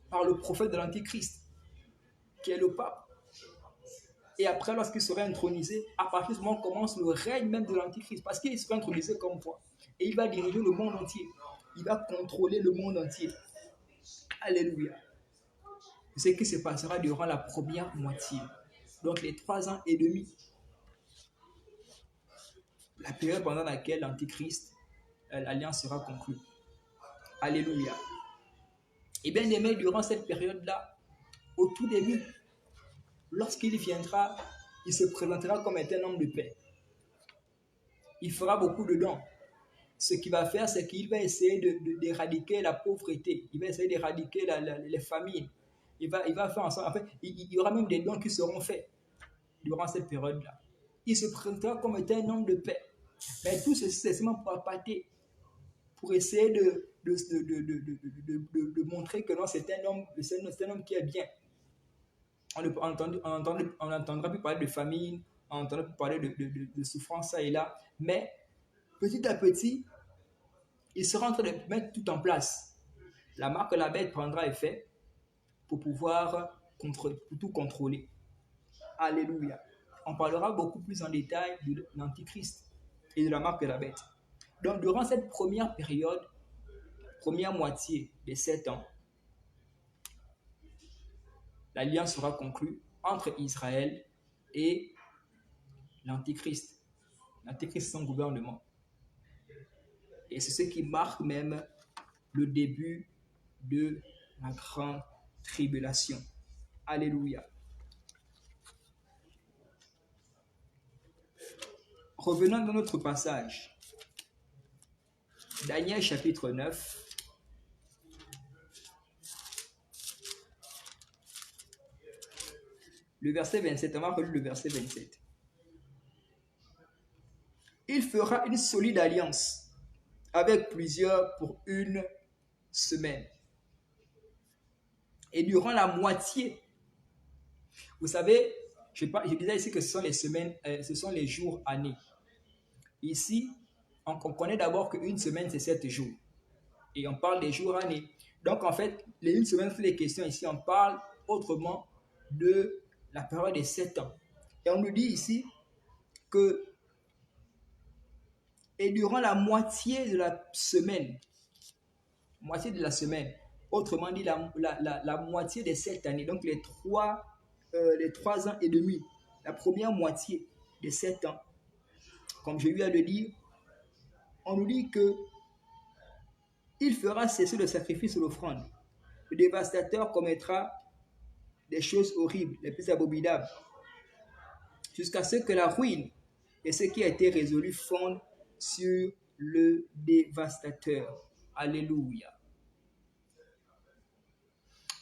[SPEAKER 1] par le prophète de l'Antichrist, qui est le pape. Et après, lorsqu'il sera intronisé, à partir de ce moment commence le règne même de l'Antichrist, parce qu'il sera intronisé comme quoi. Et il va diriger le monde entier. Il va contrôler le monde entier. Alléluia. C'est ce qui se passera durant la première moitié. Donc les 3 ans et demi. La période pendant laquelle l'Antichrist, l'alliance sera conclue. Alléluia. Et bien aimé, durant cette période-là, au tout début, lorsqu'il viendra, il se présentera comme étant un homme de paix. Il fera beaucoup de dons. Ce qu'il va faire, c'est qu'il va essayer d'éradiquer la pauvreté. Il va essayer d'éradiquer les famines. Il va faire en sorte, en fait, il y aura même des dons qui seront faits durant cette période-là. Il se présentera comme étant un homme de paix. Mais tout ceci, c'est seulement pour appâter, pour essayer de montrer que non, c'est un homme qui est bien. On n'entendra plus parler de famine, on n'entendra plus parler de souffrance ça et là, mais petit à petit, il sera en train de mettre tout en place. La marque de la bête prendra effet pour pouvoir tout contrôler. Alléluia. On parlera beaucoup plus en détail de l'Antichrist et de la marque de la bête. Donc, durant cette première période, première moitié des 7 ans, l'alliance sera conclue entre Israël et l'Antichrist. L'Antichrist, son gouvernement. Et c'est ce qui marque même le début de la grande tribulation. Alléluia. Revenons dans notre passage. Daniel chapitre 9. Le verset 27, on va relire le verset 27. Il fera une solide alliance avec plusieurs pour une semaine. Et durant la moitié, vous savez, je disais ici que ce sont les semaines, ce sont les jours années. Ici, on connaît d'abord qu'une semaine, c'est 7 jours. Et on parle des jours années. Donc, en fait, les une semaine, c'est les questions ici. On parle autrement de la période des 7 ans. Et on nous dit ici que, et durant la moitié de la semaine, autrement dit, la moitié des 7 années, donc les 3 ans et demi, la première moitié des 7 ans, comme je lui ai le dire, on nous dit que il fera cesser le sacrifice et l'offrande. Le dévastateur commettra des choses horribles, les plus abominables, jusqu'à ce que la ruine et ce qui a été résolu fondent sur le dévastateur. Alléluia.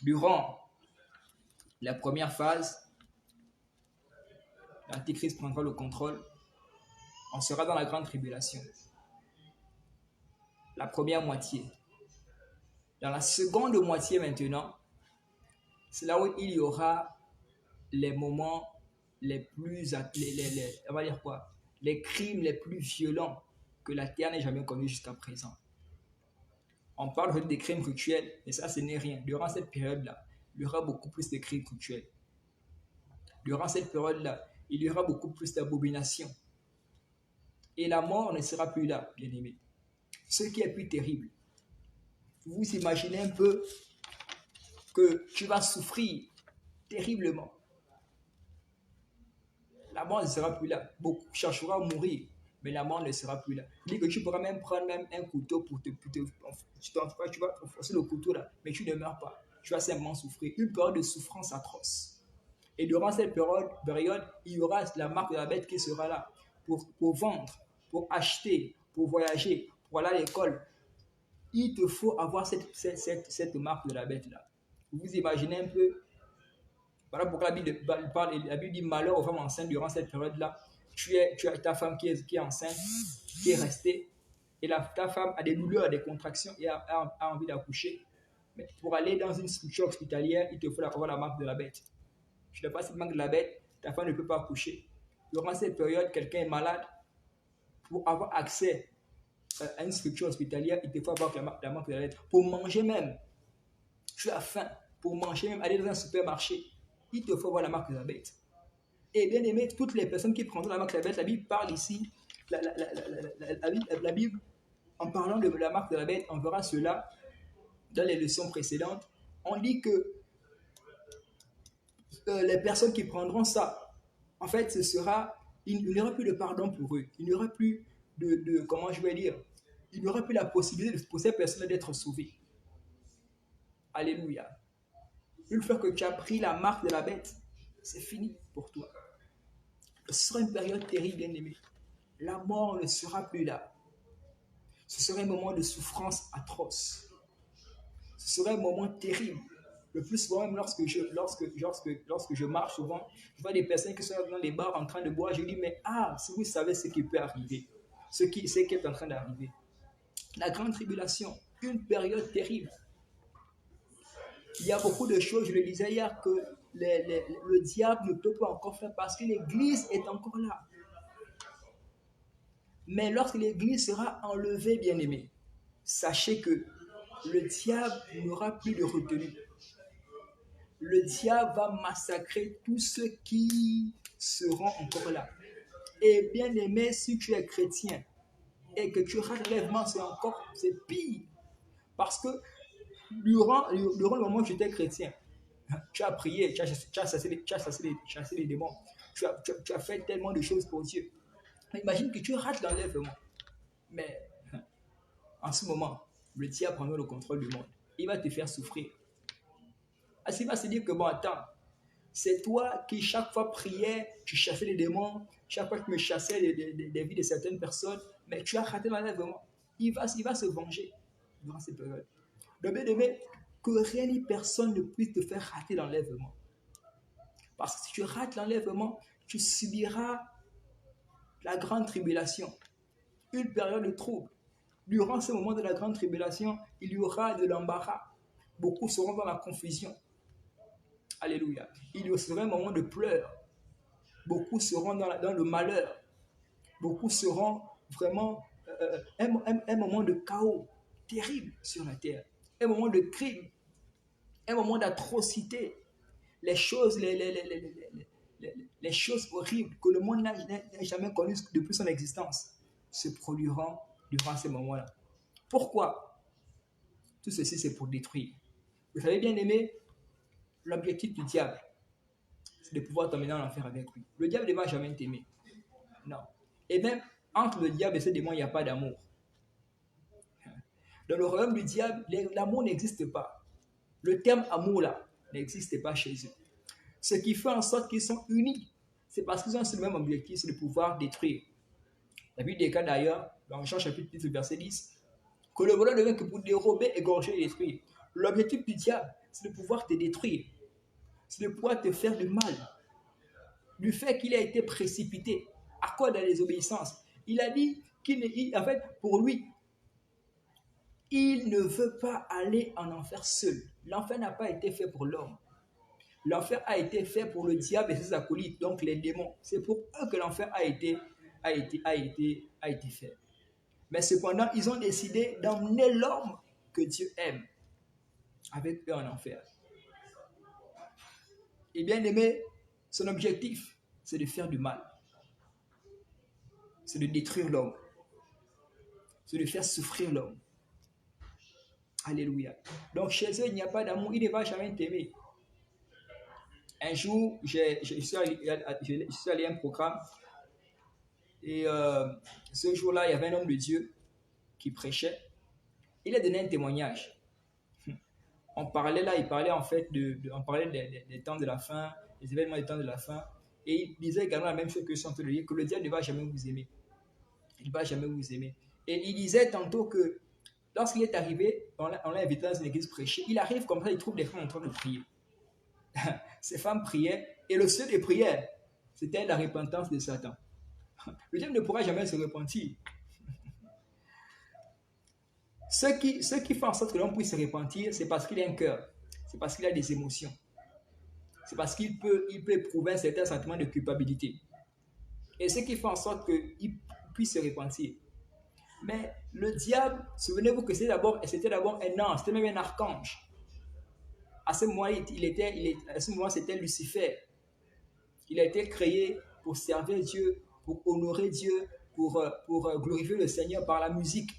[SPEAKER 1] Durant la première phase, l'Antichrist prendra le contrôle. On sera dans la grande tribulation. La première moitié. Dans la seconde moitié maintenant, c'est là où il y aura les moments les plus, on va dire quoi, les crimes les plus violents que la terre n'ait jamais connus jusqu'à présent. On parle des crimes rituels, mais ça, ce n'est rien. Durant cette période-là, il y aura beaucoup plus de crimes rituels. Durant cette période-là, il y aura beaucoup plus d'abominations. Et la mort ne sera plus là, bien aimé. Ce qui est plus terrible, vous imaginez un peu que tu vas souffrir terriblement. La mort ne sera plus là. Beaucoup chercheront à mourir, mais la mort ne sera plus là. Il dit que tu pourras même prendre un couteau tu vas forcer le couteau là, mais tu ne meurs pas. Tu vas simplement souffrir. Une période de souffrance atroce. Et durant cette période, il y aura la marque de la bête qui sera là pour vendre, pour acheter, pour voyager, pour aller à l'école. Il te faut avoir cette marque de la bête là. Vous imaginez un peu. Voilà pourquoi la Bible dit malheur aux femmes enceintes durant cette période-là. Tu as ta femme qui est enceinte, qui est restée, et ta femme a des douleurs, des contractions et a envie d'accoucher. Mais pour aller dans une structure hospitalière, il te faut avoir la marque de la bête. Tu n'as pas cette marque de la bête, ta femme ne peut pas accoucher. Durant cette période, quelqu'un est malade. Pour avoir accès à une structure hospitalière, il te faut avoir la marque de la bête. Pour manger même, tu as faim. Pour manger même, aller dans un supermarché, il te faut avoir la marque de la bête. Et bien aimé, toutes les personnes qui prendront la marque de la bête, la Bible parle ici, la Bible, en parlant de la marque de la bête, on verra cela dans les leçons précédentes. On dit que les personnes qui prendront ça, en fait, il n'y aura plus de pardon pour eux. Il n'y aura plus comment je vais dire, il n'y aura plus la possibilité pour ces personnes d'être sauvées. Alléluia. Une fois que tu as pris la marque de la bête, c'est fini pour toi. Ce sera une période terrible, bien aimé. La mort ne sera plus là. Ce sera un moment de souffrance atroce. Ce sera un moment terrible. Le plus souvent, même lorsque je marche souvent, je vois des personnes qui sont dans les bars en train de boire. Je dis, mais si vous savez ce qui peut arriver, ce qui est en train d'arriver. La grande tribulation, une période terrible. Il y a beaucoup de choses, je le disais hier, que le diable ne peut pas encore faire parce que l'Église est encore là. Mais lorsque l'Église sera enlevée, bien-aimés, sachez que le diable n'aura plus de retenue. Le diable va massacrer tous ceux qui seront encore là. Et bien-aimé, si tu es chrétien et que tu rates l'enlèvement, c'est pire. Parce que durant le moment où tu étais chrétien, tu as prié, tu as chassé les démons, tu as fait tellement de choses pour Dieu. Imagine que tu rates l'enlèvement. Mais en ce moment, le diable prendra le contrôle du monde. Il va te faire souffrir. Il va se dire que bon, attends, c'est toi qui chaque fois priais, tu chassais les démons, chaque fois tu me chassais des vies de certaines personnes, mais tu as raté l'enlèvement. Il va se venger durant cette période. Donc, bien aimé, que rien ni personne ne puisse te faire rater l'enlèvement. Parce que si tu rates l'enlèvement, tu subiras la grande tribulation, une période de trouble. Durant ce moment de la grande tribulation, il y aura de l'embarras. Beaucoup seront dans la confusion. Alléluia. Il y aura un moment de pleurs. Beaucoup seront dans le malheur. Beaucoup seront vraiment un moment de chaos terrible sur la terre. Un moment de crime. Un moment d'atrocité. Les choses horribles que le monde n'a jamais connues depuis son existence se produiront durant ces moments-là. Pourquoi? Tout ceci, c'est pour détruire. Vous savez, bien aimé, l'objectif du diable, c'est de pouvoir t'emmener dans l'enfer avec lui. Le diable ne va jamais t'aimer. Non. Et même entre le diable et ce démon, il n'y a pas d'amour. Dans le royaume du diable, l'amour n'existe pas. Le terme amour là n'existe pas chez eux. Ce qui fait en sorte qu'ils sont unis, c'est parce qu'ils ont ce même objectif, c'est de pouvoir détruire. La Bible déclare d'ailleurs, dans Jean chapitre 10, verset 10, que le voleur ne vient que pour dérober, égorger et détruire. L'objectif du diable, c'est de pouvoir te détruire. C'est de pouvoir te faire du mal. Du fait qu'il a été précipité à cause de la désobéissance. Il a dit en fait, pour lui, il ne veut pas aller en enfer seul. L'enfer n'a pas été fait pour l'homme. L'enfer a été fait pour le diable et ses acolytes, donc les démons. C'est pour eux que l'enfer a été fait. Mais cependant, ils ont décidé d'emmener l'homme que Dieu aime avec eux en enfer. Et bien aimé, son objectif, c'est de faire du mal. C'est de détruire l'homme. C'est de faire souffrir l'homme. Alléluia. Donc chez eux, il n'y a pas d'amour. Il ne va jamais t'aimer. Un jour, je suis allé à un programme. Et ce jour-là, il y avait un homme de Dieu qui prêchait. Il a donné un témoignage. On parlait en fait on parlait des temps de la fin, des événements des temps de la fin. Et il disait également la même chose que je suis en train de dire, que le diable ne va jamais vous aimer. Il ne va jamais vous aimer. Et il disait tantôt que lorsqu'il est arrivé, on l'a invité dans une église prêcher. Il arrive comme ça, il trouve des femmes en train de prier. Ces femmes priaient et le seul des prières, c'était la repentance de Satan. Le diable ne pourra jamais se repentir. Ce qui fait en sorte que l'homme puisse se repentir, c'est parce qu'il a un cœur, c'est parce qu'il a des émotions, c'est parce il peut éprouver un certain sentiment de culpabilité. Et ce qui fait en sorte qu'il puisse se repentir. Mais le diable, souvenez-vous que c'était d'abord un ange, c'était même un archange. À ce moment, à ce moment, c'était Lucifer. Il a été créé pour servir Dieu, pour honorer Dieu, pour glorifier le Seigneur par la musique.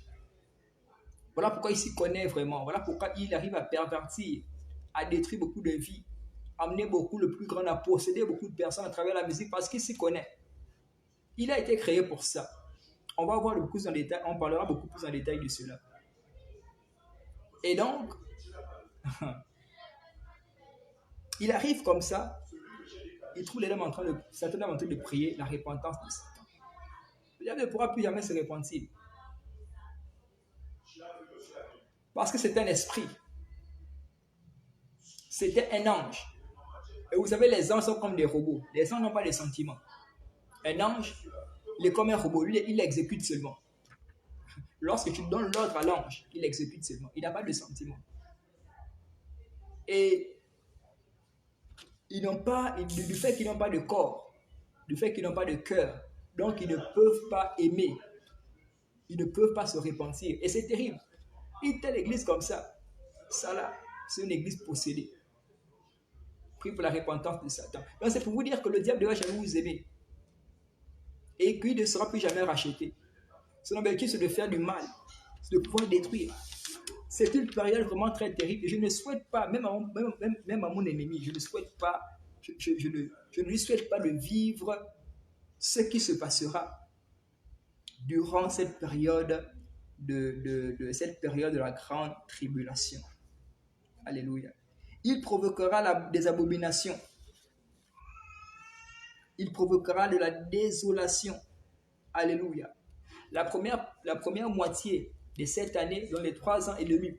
[SPEAKER 1] Voilà pourquoi il s'y connaît vraiment. Voilà pourquoi il arrive à pervertir, à détruire beaucoup de vies, amener beaucoup le plus grand, à posséder beaucoup de personnes à travers la musique parce qu'il s'y connaît. Il a été créé pour ça. On va voir beaucoup plus en détail, on parlera beaucoup plus en détail de cela. Et donc, il arrive comme ça, il trouve les hommes Satan en train de prier la repentance de Satan. Le diable ne pourra plus jamais se repentir. Parce que c'est un esprit. C'était un ange. Et vous savez, les anges sont comme des robots. Les anges n'ont pas de sentiments. Un ange, il est comme un robot. Lui, il exécute seulement. Lorsque tu donnes l'ordre à l'ange, il exécute seulement. Il n'a pas de sentiments. Et du fait qu'ils n'ont pas de corps, du fait qu'ils n'ont pas de cœur, donc ils ne peuvent pas aimer. Ils ne peuvent pas se repentir. Et c'est terrible. Une telle église comme ça, là, c'est une église possédée. Prie pour la repentance de Satan. Donc c'est pour vous dire que le diable ne va jamais vous aimer. Et qu'il ne sera plus jamais racheté. Son objectif, c'est de faire du mal, c'est de pouvoir détruire. C'est une période vraiment très terrible. Et je ne souhaite pas, même à mon ennemi, je ne souhaite pas, je ne lui souhaite pas de vivre ce qui se passera durant cette période cette période de la grande tribulation. Alléluia. Il provoquera des abominations. Il provoquera de la désolation. Alléluia. La première moitié de cette année, dans les 3 ans et demi,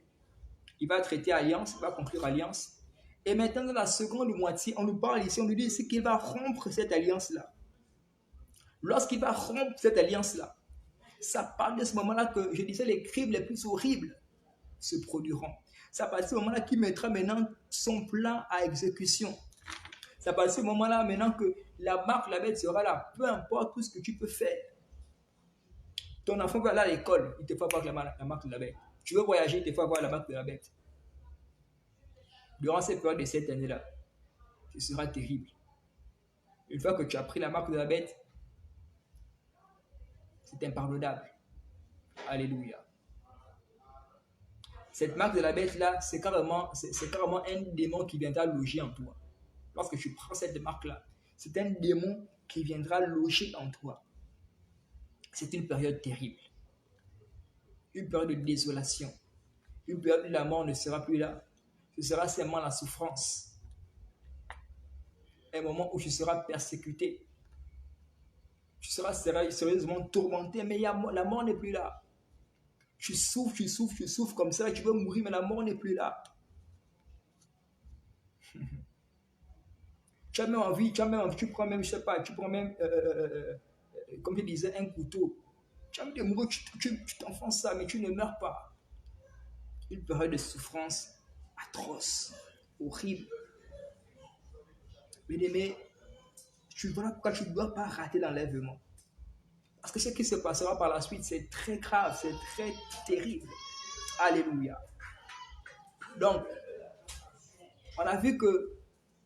[SPEAKER 1] il va traiter alliance, il va conclure alliance. Et maintenant, dans la seconde moitié, on nous parle ici, on nous dit ici qu'il va rompre cette alliance-là. Lorsqu'il va rompre cette alliance-là, ça parle de ce moment-là que, je disais, les crimes les plus horribles se produiront. Ça parle de ce moment-là qu'il mettra maintenant son plan à exécution. Ça parle de ce moment-là maintenant que la marque de la bête sera là. Peu importe tout ce que tu peux faire. Ton enfant va aller à l'école, il te faut avoir la marque de la bête. Tu veux voyager, il te faut avoir la marque de la bête. Durant cette période de cette année-là, ce sera terrible. Une fois que tu as pris la marque de la bête, c'est impardonnable. Alléluia. Cette marque de la bête-là, c'est carrément un démon qui viendra loger en toi. Lorsque tu prends cette marque-là, c'est un démon qui viendra loger en toi. C'est une période terrible. Une période de désolation. Une période où la mort ne sera plus là. Ce sera seulement la souffrance. Un moment où tu seras persécuté. Tu seras sérieusement tourmenté, mais la mort n'est plus là. Tu souffres comme ça, tu veux mourir, mais la mort n'est plus là. Tu as même envie, tu prends même, je sais pas, comme je disais, un couteau. Tu as envie de mourir, tu t'enfonces ça, mais tu ne meurs pas. Une période de souffrance atroce, horrible. Mais voilà pourquoi tu ne dois pas rater l'enlèvement. Parce que ce qui se passera par la suite, c'est très grave, c'est très terrible. Alléluia. Donc, on a vu que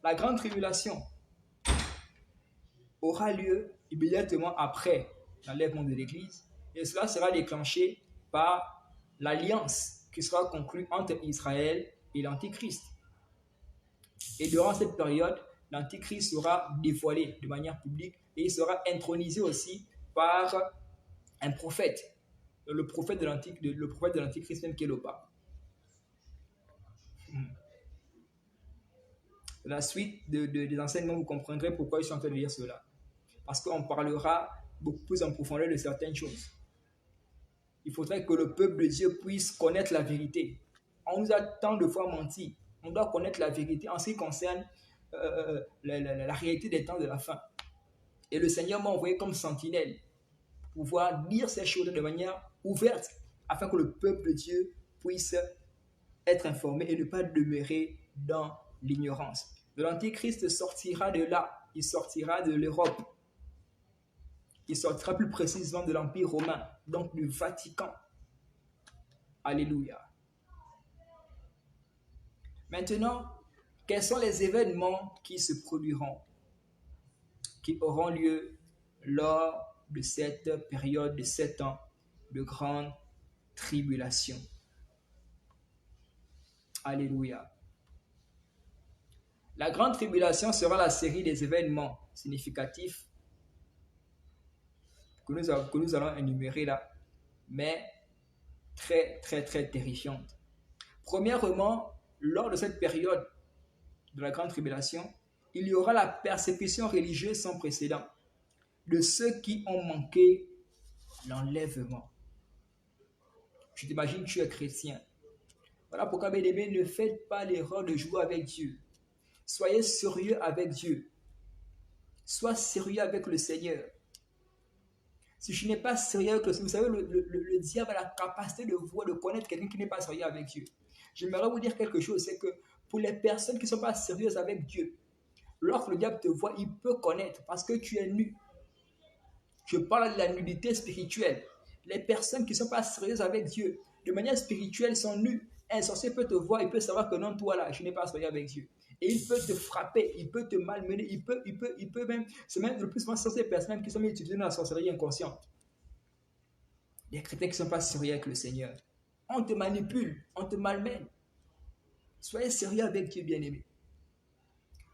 [SPEAKER 1] la grande tribulation aura lieu immédiatement après l'enlèvement de l'Église. Et cela sera déclenché par l'alliance qui sera conclue entre Israël et l'Antichrist. Et durant cette période, l'Antichrist sera dévoilé de manière publique et il sera intronisé aussi par un prophète, le prophète de l'Antichrist même qui est le pape. La suite des enseignements, vous comprendrez pourquoi je suis en train de dire cela. Parce qu'on parlera beaucoup plus en profondeur de certaines choses. Il faudrait que le peuple de Dieu puisse connaître la vérité. On nous a tant de fois menti. On doit connaître la vérité en ce qui concerne la réalité des temps de la fin. Et le Seigneur m'a envoyé comme sentinelle pour pouvoir dire ces choses de manière ouverte afin que le peuple de Dieu puisse être informé et ne pas demeurer dans l'ignorance. L'Antichrist sortira de là, il sortira de l'Europe, il sortira plus précisément de l'Empire romain, donc du Vatican. Alléluia. Maintenant, quels sont les événements qui se produiront, qui auront lieu lors de cette période de 7 ans de grande tribulation? Alléluia. La grande tribulation sera la série des événements significatifs que nous allons énumérer là, mais très, très, très terrifiante. Premièrement, lors de cette période de la grande tribulation, il y aura la persécution religieuse sans précédent de ceux qui ont manqué l'enlèvement. Je t'imagine, tu es chrétien. Voilà pourquoi, mes amis, ne faites pas l'erreur de jouer avec Dieu. Soyez sérieux avec Dieu. Sois sérieux avec le Seigneur. Si je n'ai pas sérieux avec le Seigneur, vous savez, le diable a la capacité de voir, de connaître quelqu'un qui n'est pas sérieux avec Dieu. J'aimerais vous dire quelque chose, c'est que pour les personnes qui ne sont pas sérieuses avec Dieu, lorsque le diable te voit, il peut connaître parce que tu es nu. Je parle de la nudité spirituelle. Les personnes qui ne sont pas sérieuses avec Dieu, de manière spirituelle, sont nues. Un sorcier peut te voir, il peut savoir que non, toi là, je n'ai pas sérieux avec Dieu. Et il peut te frapper, il peut te malmener, il peut même, c'est même le plus souvent ces personnes qui sont utilisées dans la sorcellerie inconsciente. Les chrétiens qui ne sont pas sérieux avec le Seigneur. On te manipule, on te malmène. Soyez sérieux avec Dieu, bien-aimé.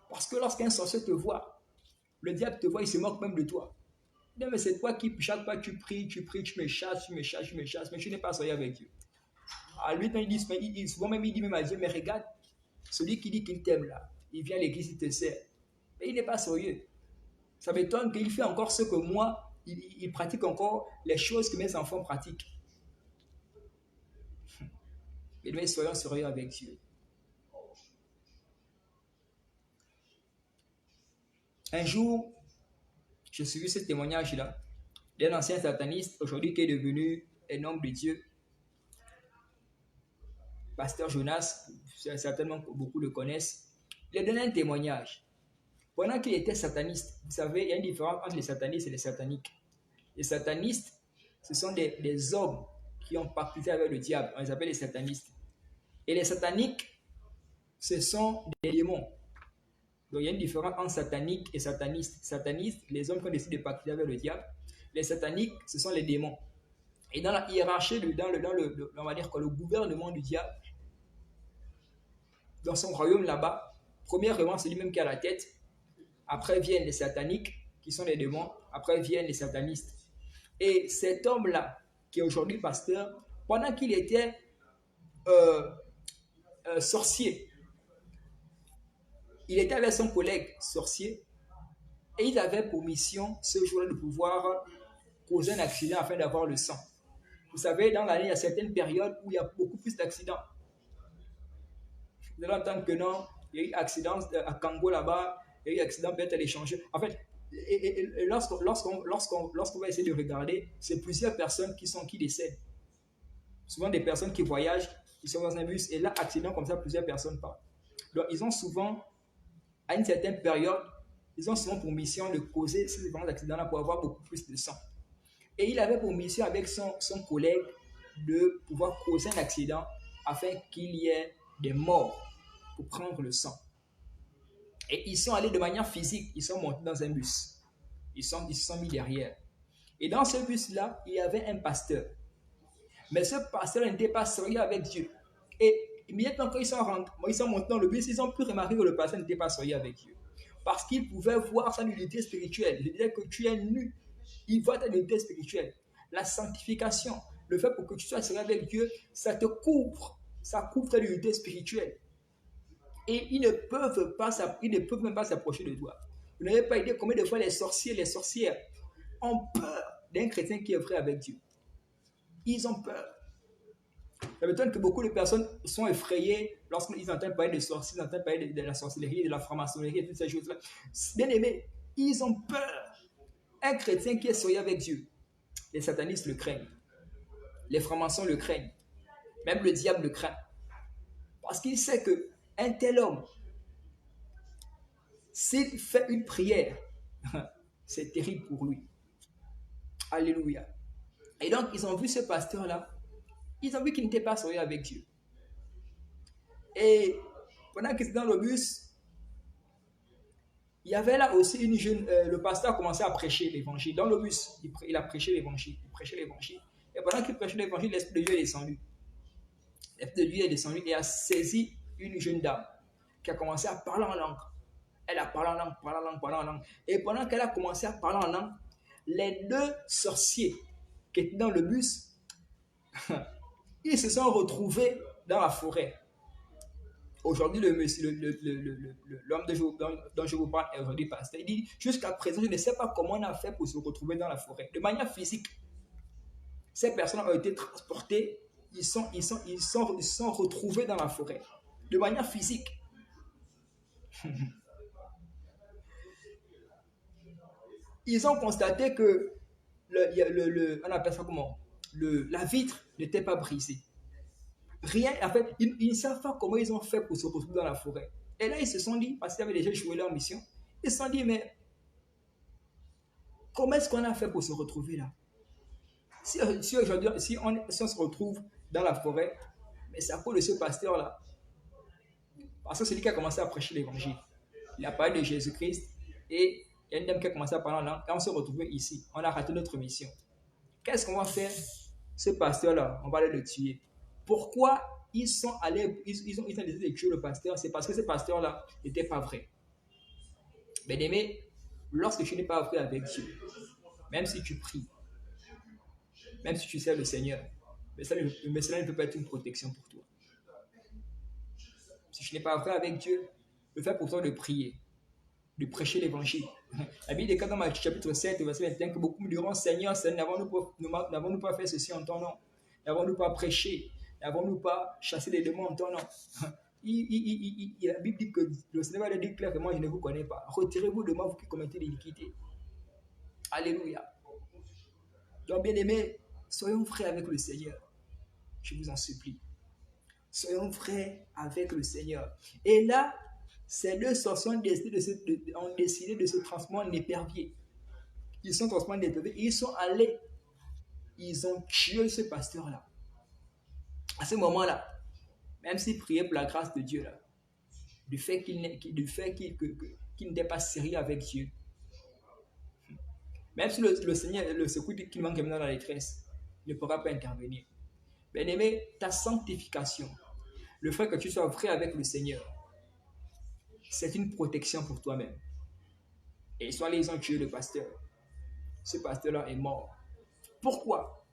[SPEAKER 1] Parce que lorsqu'un sorcier te voit, le diable te voit, il se moque même de toi. Non, mais c'est toi qui, chaque fois tu pries, tu me chasses, mais tu n'es pas sérieux avec Dieu. À lui, souvent même, il dit même à Dieu, mais regarde, celui qui dit qu'il t'aime là, il vient à l'église, il te sert. Mais il n'est pas sérieux. Ça m'étonne qu'il fait encore ce que moi, il pratique encore les choses que mes enfants pratiquent. Mais nous soyons sérieux avec Dieu. Un jour, j'ai suivi ce témoignage-là d'un ancien sataniste, aujourd'hui qui est devenu un homme de Dieu. Pasteur Jonas, certainement beaucoup le connaissent. Il a donné un témoignage. Pendant qu'il était sataniste, vous savez, il y a une différence entre les satanistes et les sataniques. Les satanistes, ce sont des hommes qui ont pactisé avec le diable. On les appelle les satanistes. Et les sataniques, ce sont des démons. Donc il y a une différence entre satanique et sataniste. Satanistes, les hommes qui ont décidé de pactiser avec le diable. Les sataniques, ce sont les démons. Et dans la hiérarchie, on va dire que le gouvernement du diable, dans son royaume là-bas, premièrement, c'est lui-même qui a la tête. Après viennent les sataniques, qui sont les démons. Après viennent les satanistes. Et cet homme-là, qui est aujourd'hui pasteur, pendant qu'il était sorcier, il était avec son collègue sorcier et ils avaient pour mission ce jour-là de pouvoir causer un accident afin d'avoir le sang. Vous savez, dans l'année, il y a certaines périodes où il y a beaucoup plus d'accidents. Vous allez entendre que non, il y a eu accident à Kango là-bas, il y a eu accident peut-être à l'échanger. En fait, lorsqu'on va essayer de regarder, c'est plusieurs personnes qui décèdent. Souvent des personnes qui voyagent, ils sont dans un bus et là, accident comme ça, plusieurs personnes partent. Donc, ils ont souvent, à une certaine période, ils ont souvent pour mission de causer ces différents accidents-là pour avoir beaucoup plus de sang. Et il avait pour mission avec son collègue de pouvoir causer un accident afin qu'il y ait des morts pour prendre le sang. Et ils sont allés de manière physique, ils sont montés dans un bus. Ils se sont mis derrière. Et dans ce bus-là, il y avait un pasteur. Mais ce pasteur n'était pas sérieux avec Dieu. Et immédiatement, quand ils sont montés dans le bus, ils ont pu remarquer que le pasteur n'était pas sérieux avec Dieu. Parce qu'il pouvait voir sa nudité spirituelle. Je disais que tu es nu. Il voit ta nudité spirituelle. La sanctification, le fait pour que tu sois sérieux avec Dieu, ça te couvre. Ça couvre ta nudité spirituelle. Et ils ne peuvent même pas s'approcher de toi. Vous n'avez pas idée combien de fois les sorciers, les sorcières ont peur d'un chrétien qui est vrai avec Dieu. Ils ont peur. Ça m'étonne que beaucoup de personnes sont effrayées lorsqu'ils entendent parler de sorciers, ils entendent parler de la sorcellerie, de la franc-maçonnerie et toutes ces choses-là. Bien aimés, ils ont peur. Un chrétien qui est sérieux avec Dieu, les satanistes le craignent. Les francs-maçons le craignent. Même le diable le craint. Parce qu'il sait qu'un tel homme, s'il fait une prière, c'est terrible pour lui. Alléluia. Et donc, ils ont vu ce pasteur-là. Ils ont vu qu'il n'était pas sérieux avec Dieu. Et pendant qu'il était dans le bus, il y avait là aussi une jeune... le pasteur a commencé à prêcher l'évangile. Dans le bus, il a prêché l'évangile. Il prêchait l'évangile. Et pendant qu'il prêchait l'évangile, l'Esprit de Dieu est descendu. L'Esprit de Dieu est descendu et a saisi une jeune dame qui a commencé à parler en langue. Elle a parlé en langue, parlé en langue, parlé en langue. Et pendant qu'elle a commencé à parler en langue, les deux sorciers qui étaient dans le bus, ils se sont retrouvés dans la forêt. Aujourd'hui, l'homme dont je vous parle est aujourd'hui pasteur. Il dit, jusqu'à présent, je ne sais pas comment on a fait pour se retrouver dans la forêt. De manière physique, ces personnes ont été transportées, ils sont retrouvés dans la forêt. De manière physique. Ils ont constaté que on appelle ça comment? La vitre n'était pas brisée. Rien, en fait, ils ne savent pas comment ils ont fait pour se retrouver dans la forêt. Et là, ils se sont dit, parce qu'ils avaient déjà joué leur mission, ils se sont dit, mais comment est-ce qu'on a fait pour se retrouver là? Si aujourd'hui, si on se retrouve dans la forêt, mais c'est à cause de ce pasteur-là. Parce que c'est lui qui a commencé à prêcher l'évangile. Il a parlé de Jésus-Christ et il y a une dame qui a commencé à parler en langue et on s'est retrouvé ici. On a raté notre mission. Qu'est-ce qu'on va faire? Ce pasteur-là, on va aller le tuer. Pourquoi ils sont allés, ils ont décidé de tuer le pasteur? C'est parce que ce pasteur-là n'était pas vrai. Bien aimé, lorsque tu n'es pas vrai avec Dieu, même si tu pries, même si tu sers le Seigneur, mais cela ne peut pas être une protection pour toi. Si tu n'es pas vrai avec Dieu, le fait pour toi de prier, de prêcher l'évangile. La Bible déclare dans Matthieu chapitre 7, verset 21 que beaucoup me diront, Seigneur, n'avons-nous pas fait ceci en ton nom? N'avons-nous pas prêché? N'avons-nous pas chassé les démons en ton nom? La Bible dit que le Seigneur va dire clairement, je ne vous connais pas. Retirez-vous de moi, vous qui commettez l'iniquité. Alléluia. Donc, bien aimés, soyons vrais avec le Seigneur. Je vous en supplie. Soyons vrais avec le Seigneur. Et là, ces deux sorciers ont décidé de se transformer en éperviers. Ils sont transformés en éperviers. Ils sont allés. Ils ont tué ce pasteur-là. À ce moment-là, même s'ils priaient pour la grâce de Dieu, là, du fait qu'il n'était pas sérieux avec Dieu, même si le Seigneur, le secours qu'il manque maintenant dans la détresse, ne pourra pas intervenir. Bien aimé, ta sanctification, le fait que tu sois vrai avec le Seigneur, c'est une protection pour toi-même. Et soit ils ont tué le pasteur. Ce pasteur-là est mort. Pourquoi?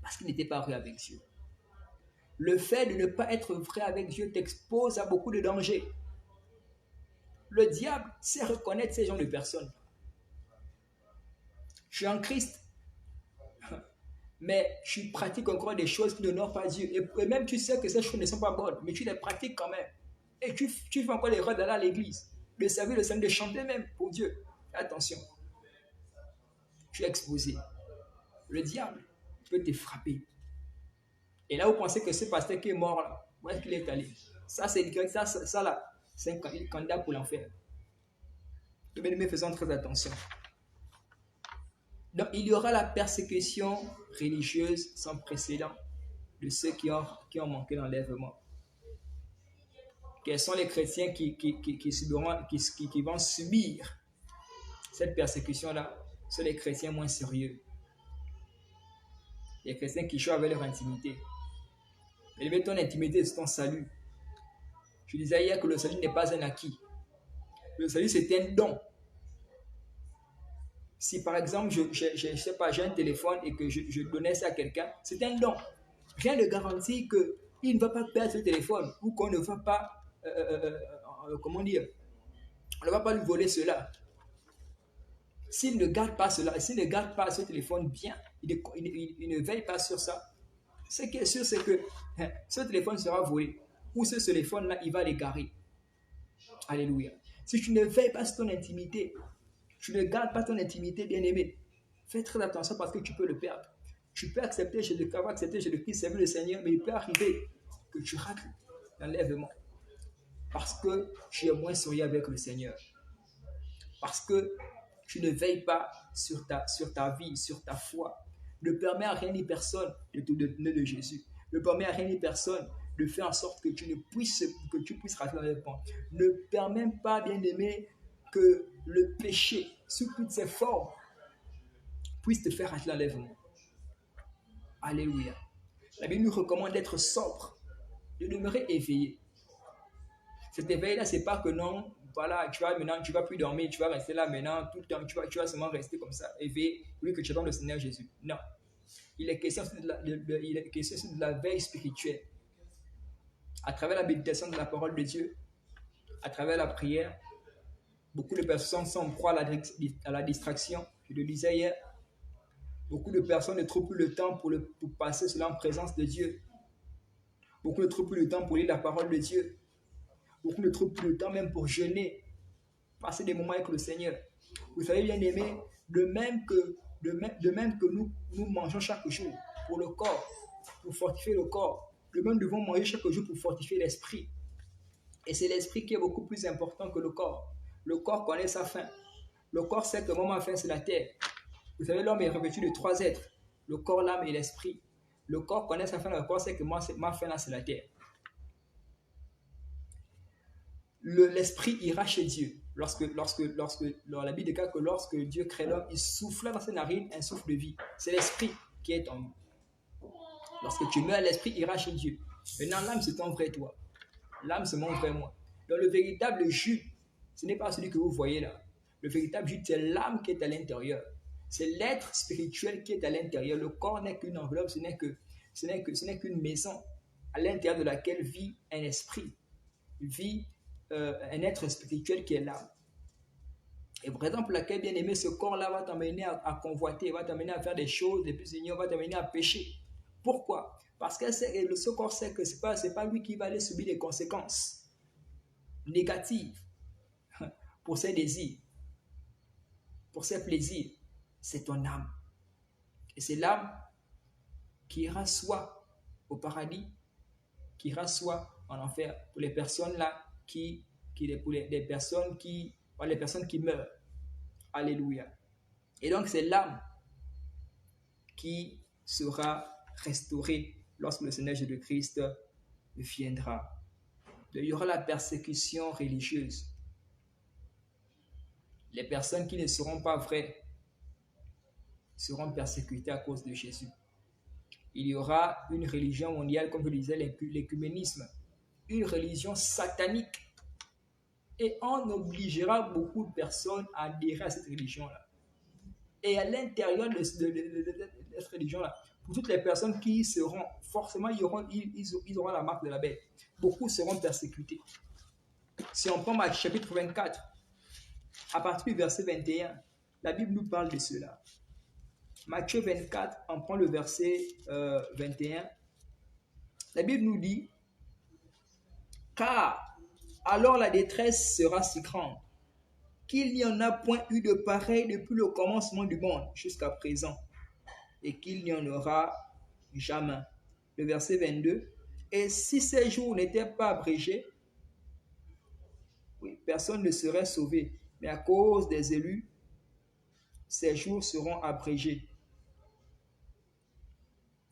[SPEAKER 1] Parce qu'il n'était pas vrai avec Dieu. Le fait de ne pas être vrai avec Dieu t'expose à beaucoup de dangers. Le diable sait reconnaître ces genres de personnes. Je suis en Christ, mais tu pratiques encore des choses qui n'honorent pas Dieu. Et même tu sais que ces choses ne sont pas bonnes, mais tu les pratiques quand même. Et tu fais encore l'erreur d'aller à l'église, de servir le Seigneur, de chanter même pour Dieu. Attention, tu es exposé. Le diable peut te frapper. Et là, vous pensez que ce pasteur qui est mort là, où est-ce qu'il est allé? Ça là, c'est un candidat pour l'enfer. Donc, bien aimés, faisons très attention. Donc, il y aura la persécution religieuse sans précédent de ceux qui ont manqué l'enlèvement. Quels sont les chrétiens qui vont subir cette persécution-là? Ce sont les chrétiens moins sérieux. Les chrétiens qui jouent avec leur intimité. Élever ton intimité, c'est ton salut. Je disais hier que le salut n'est pas un acquis. Le salut, c'est un don. Si par exemple, je sais pas, j'ai un téléphone et que je donnais ça à quelqu'un, c'est un don. Rien ne garantit qu'il ne va pas perdre ce téléphone ou qu'on ne va pas, comment dire, on ne va pas lui voler cela. S'il ne garde pas cela, s'il ne garde pas ce téléphone bien, il ne veille pas sur ça, ce qui est sûr, c'est que ce téléphone sera volé ou ce téléphone-là, il va l'égarer. Alléluia. Si tu ne veilles pas sur ton intimité, tu ne gardes pas ton intimité, bien-aimé, fais très attention parce que tu peux le perdre. Tu peux accepter, avoir accepté Jésus-Christ, servir le Seigneur, mais il peut arriver que tu rates l'enlèvement. Parce que tu es moins sérieux avec le Seigneur. Parce que tu ne veilles pas sur ta vie, sur ta foi. Ne permets à rien ni personne de te donner de Jésus. Ne permets à rien ni personne de faire en sorte que tu puisses rater l'enlèvement. Ne permets pas, bien-aimé, que le péché, sous toutes ses formes, puisse te faire rater l'enlèvement. Alléluia. La Bible nous recommande d'être sobre, de demeurer éveillé. Cet éveil-là, c'est pas que non, voilà, tu vas plus dormir, tu vas rester là maintenant, tout le temps, tu vas seulement rester comme ça, éveillé, oui, que tu attends le Seigneur Jésus. Non. Il est question de la veille spirituelle. À travers la méditation de la parole de Dieu, à travers la prière, beaucoup de personnes sont proies à la distraction. Je le disais hier. Beaucoup de personnes ne trouvent plus le temps pour passer cela en présence de Dieu. Beaucoup ne trouvent plus le temps pour lire la parole de Dieu. Beaucoup ne trouvent plus le temps même pour jeûner, passer des moments avec le Seigneur. Vous savez, bien aimé, de même que nous mangeons chaque jour pour le corps, pour fortifier le corps, de même nous devons manger chaque jour pour fortifier l'esprit. Et c'est l'esprit qui est beaucoup plus important que le corps. Le corps connaît sa faim. Le corps sait que ma faim, c'est la terre. Vous savez, l'homme est revêtu de 3 êtres, le corps, l'âme et l'esprit. Le corps connaît sa faim, le corps sait que ma faim, là, c'est la terre. L'esprit ira chez Dieu. La Bible déclare que lorsque Dieu crée l'homme, il souffla dans ses narines un souffle de vie. C'est l'esprit qui est en nous. Lorsque tu meurs, l'esprit ira chez Dieu. Maintenant, l'âme, c'est ton vrai toi. L'âme, c'est mon vrai moi. Donc, le véritable Jude, ce n'est pas celui que vous voyez là. Le véritable Jude, c'est l'âme qui est à l'intérieur. C'est l'être spirituel qui est à l'intérieur. Le corps n'est qu'une enveloppe, ce n'est qu'une maison à l'intérieur de laquelle vit un esprit, vit un être spirituel qui est l'âme. Et pour exemple, laquelle, bien aimé, ce corps-là va t'amener à convoiter, va t'amener à faire des choses, des plus ignobles, va t'amener à pécher. Pourquoi? Parce que ce corps sait que ce n'est pas lui qui va aller subir les conséquences négatives pour ses désirs, pour ses plaisirs. C'est ton âme. Et c'est l'âme qui ira soit au paradis, qui ira soit en enfer. Pour les personnes là, pour les personnes qui meurent. Alléluia. Et donc c'est l'âme qui sera restaurée lorsque le Seigneur Jésus-Christ viendra. Il y aura la persécution religieuse. Les personnes qui ne seront pas vraies seront persécutées à cause de Jésus. Il y aura une religion mondiale, comme je le disais, l'écuménisme, une religion satanique. Et on obligera beaucoup de personnes à adhérer à cette religion-là. Et à l'intérieur de cette religion-là, pour toutes les personnes qui seront, forcément, ils auront la marque de la bête. Beaucoup seront persécutés. Si on prend Matthieu chapitre 24, à partir du verset 21, la Bible nous parle de cela. Matthieu 24, on prend le verset 21. La Bible nous dit, car alors la détresse sera si grande qu'il n'y en a point eu de pareil depuis le commencement du monde jusqu'à présent, et qu'il n'y en aura jamais. Le verset 22. Et si ces jours n'étaient pas abrégés, oui, personne ne serait sauvé. Mais à cause des élus, ces jours seront abrégés.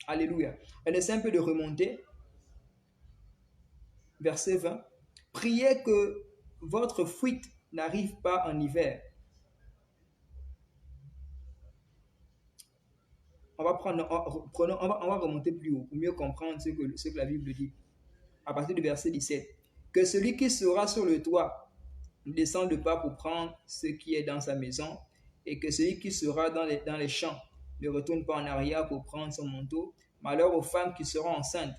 [SPEAKER 1] Alléluia. On essaie un peu de remonter. Verset 20. Priez que votre fuite n'arrive pas en hiver. On va remonter plus haut pour mieux comprendre ce que la Bible dit. À partir du verset 17. Que celui qui sera sur le toit ne descende pas pour prendre ce qui est dans sa maison, et que celui qui sera dans les champs ne retourne pas en arrière pour prendre son manteau. Malheur aux femmes qui seront enceintes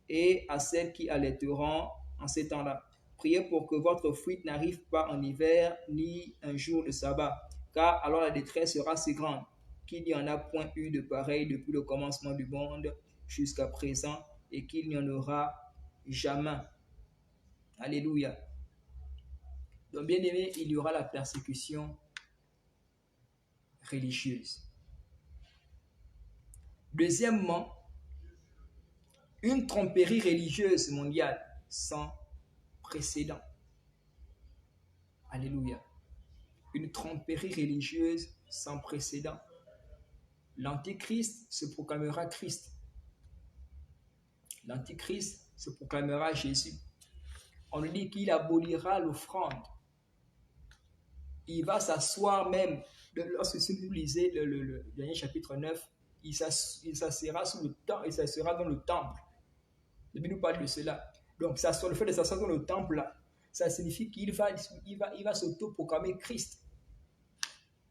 [SPEAKER 1] et à celles qui allaiteront en ces temps-là. Priez pour que votre fuite n'arrive pas en hiver ni un jour de sabbat, car alors la détresse sera si grande qu'il n'y en a point eu de pareil depuis le commencement du monde jusqu'à présent, et qu'il n'y en aura jamais. Alléluia. Donc, bien aimé, il y aura la persécution religieuse. Deuxièmement, Une tromperie religieuse mondiale sans précédent. Alléluia. Une tromperie religieuse sans précédent. L'Antichrist se proclamera Christ. L'Antichrist se proclamera Jésus. On nous dit qu'il abolira l'offrande. Il va s'asseoir même, lorsque vous lisez le dernier chapitre 9, il s'assera sous le temple, il s'assera dans le temple. La Bible nous parle de cela. Donc, le fait de s'asseoir dans le temple, là, ça signifie qu'il va s'auto-proclamer Christ.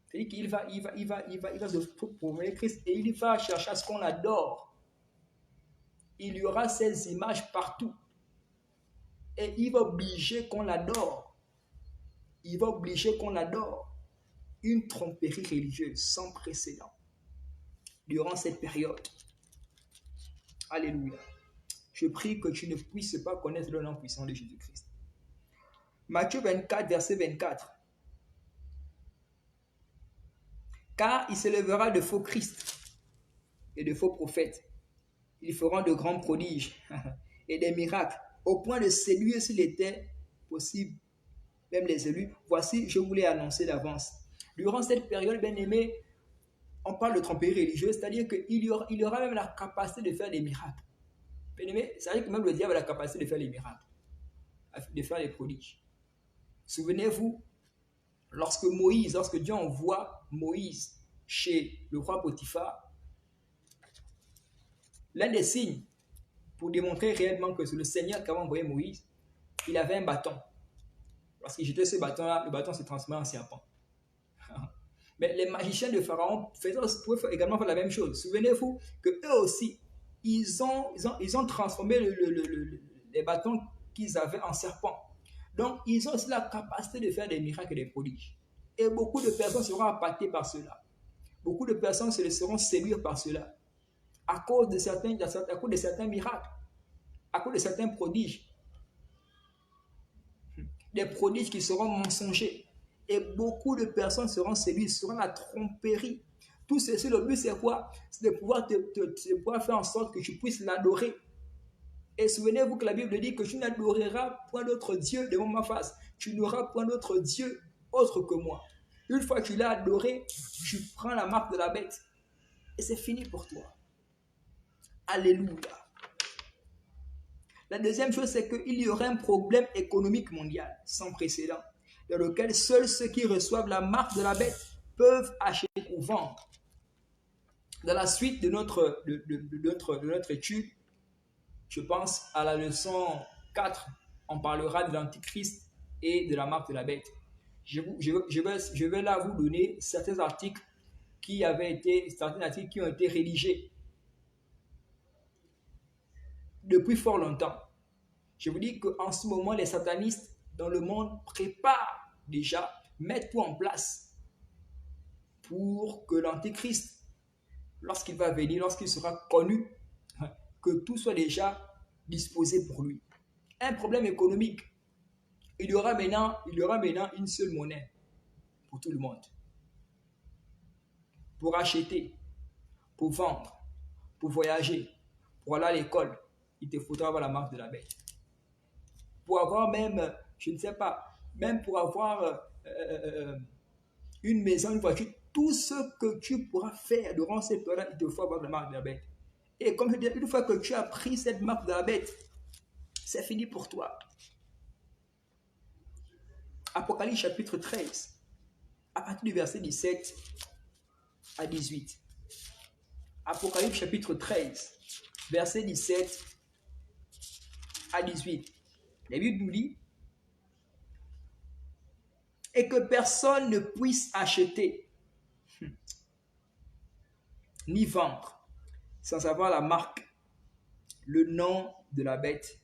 [SPEAKER 1] C'est-à-dire qu'il va se proclamer Christ et il va chercher à ce qu'on adore. Il y aura ces images partout. Et il va obliger qu'on l'adore. Il va obliger qu'on l'adore. Une tromperie religieuse sans précédent durant cette période. Alléluia. Je prie que tu ne puisses pas connaître le nom puissant de Jésus-Christ. Matthieu 24, verset 24. Car il s'élèvera de faux Christ et de faux prophètes. Ils feront de grands prodiges et des miracles, au point de séduire, s'il était possible, même les élus. Voici, je vous l'ai annoncé d'avance. Durant cette période, bien aimé, on parle de tromperie religieuse, c'est-à-dire qu'il y aura même la capacité de faire des miracles. Bien aimé, c'est-à-dire que même le diable a la capacité de faire des miracles, de faire des prodiges. Souvenez-vous, lorsque Dieu envoie Moïse chez le roi Potiphar, l'un des signes pour démontrer réellement que c'est le Seigneur qui avait envoyé Moïse, il avait un bâton. Lorsqu'il jetait ce bâton-là, le bâton se transformait en serpent. Mais les magiciens de Pharaon pouvaient également faire la même chose. Souvenez-vous qu'eux aussi, ils ont transformé les bâtons qu'ils avaient en serpent. Donc, ils ont aussi la capacité de faire des miracles et des prodiges. Et beaucoup de personnes seront appâtées par cela. Beaucoup de personnes se laisseront séduire par cela. À cause de certains miracles, à cause de certains prodiges. Des prodiges qui seront mensongers. Et beaucoup de personnes seront séduites, seront la tromperie. Tout ceci, le but c'est quoi? C'est de pouvoir faire en sorte que tu puisses l'adorer. Et souvenez-vous que la Bible dit que tu n'adoreras point d'autre Dieu devant ma face. Tu n'auras point d'autre Dieu autre que moi. Une fois que tu l'as adoré, tu prends la marque de la bête. Et c'est fini pour toi. Alléluia. La deuxième chose, c'est qu'il y aurait un problème économique mondial sans précédent, dans lequel seuls ceux qui reçoivent la marque de la bête peuvent acheter ou vendre. Dans la suite de notre étude, je pense à la leçon 4, on parlera de l'Antichrist et de la marque de la bête. Je vais là vous donner certains articles qui ont été rédigés depuis fort longtemps. Je vous dis qu'en ce moment, les satanistes dans le monde préparent déjà, mettent tout en place pour que l'Antichrist, lorsqu'il va venir, lorsqu'il sera connu, que tout soit déjà disposé pour lui. Un problème économique. Il y aura maintenant une seule monnaie pour tout le monde. Pour acheter, pour vendre, pour voyager, pour aller à l'école, il te faudra avoir la marque de la bête. Pour avoir même, je ne sais pas, même pour avoir une maison, une voiture, tout ce que tu pourras faire durant cette période, il te faut avoir la marque de la bête. Et comme je dis, une fois que tu as pris cette marque de la bête, c'est fini pour toi. Apocalypse chapitre 13, à partir du verset 17 à 18. Apocalypse chapitre 13, verset 17 à 18. La Bible nous dit et que personne ne puisse acheter ni vendre sans avoir la marque, le nom de la bête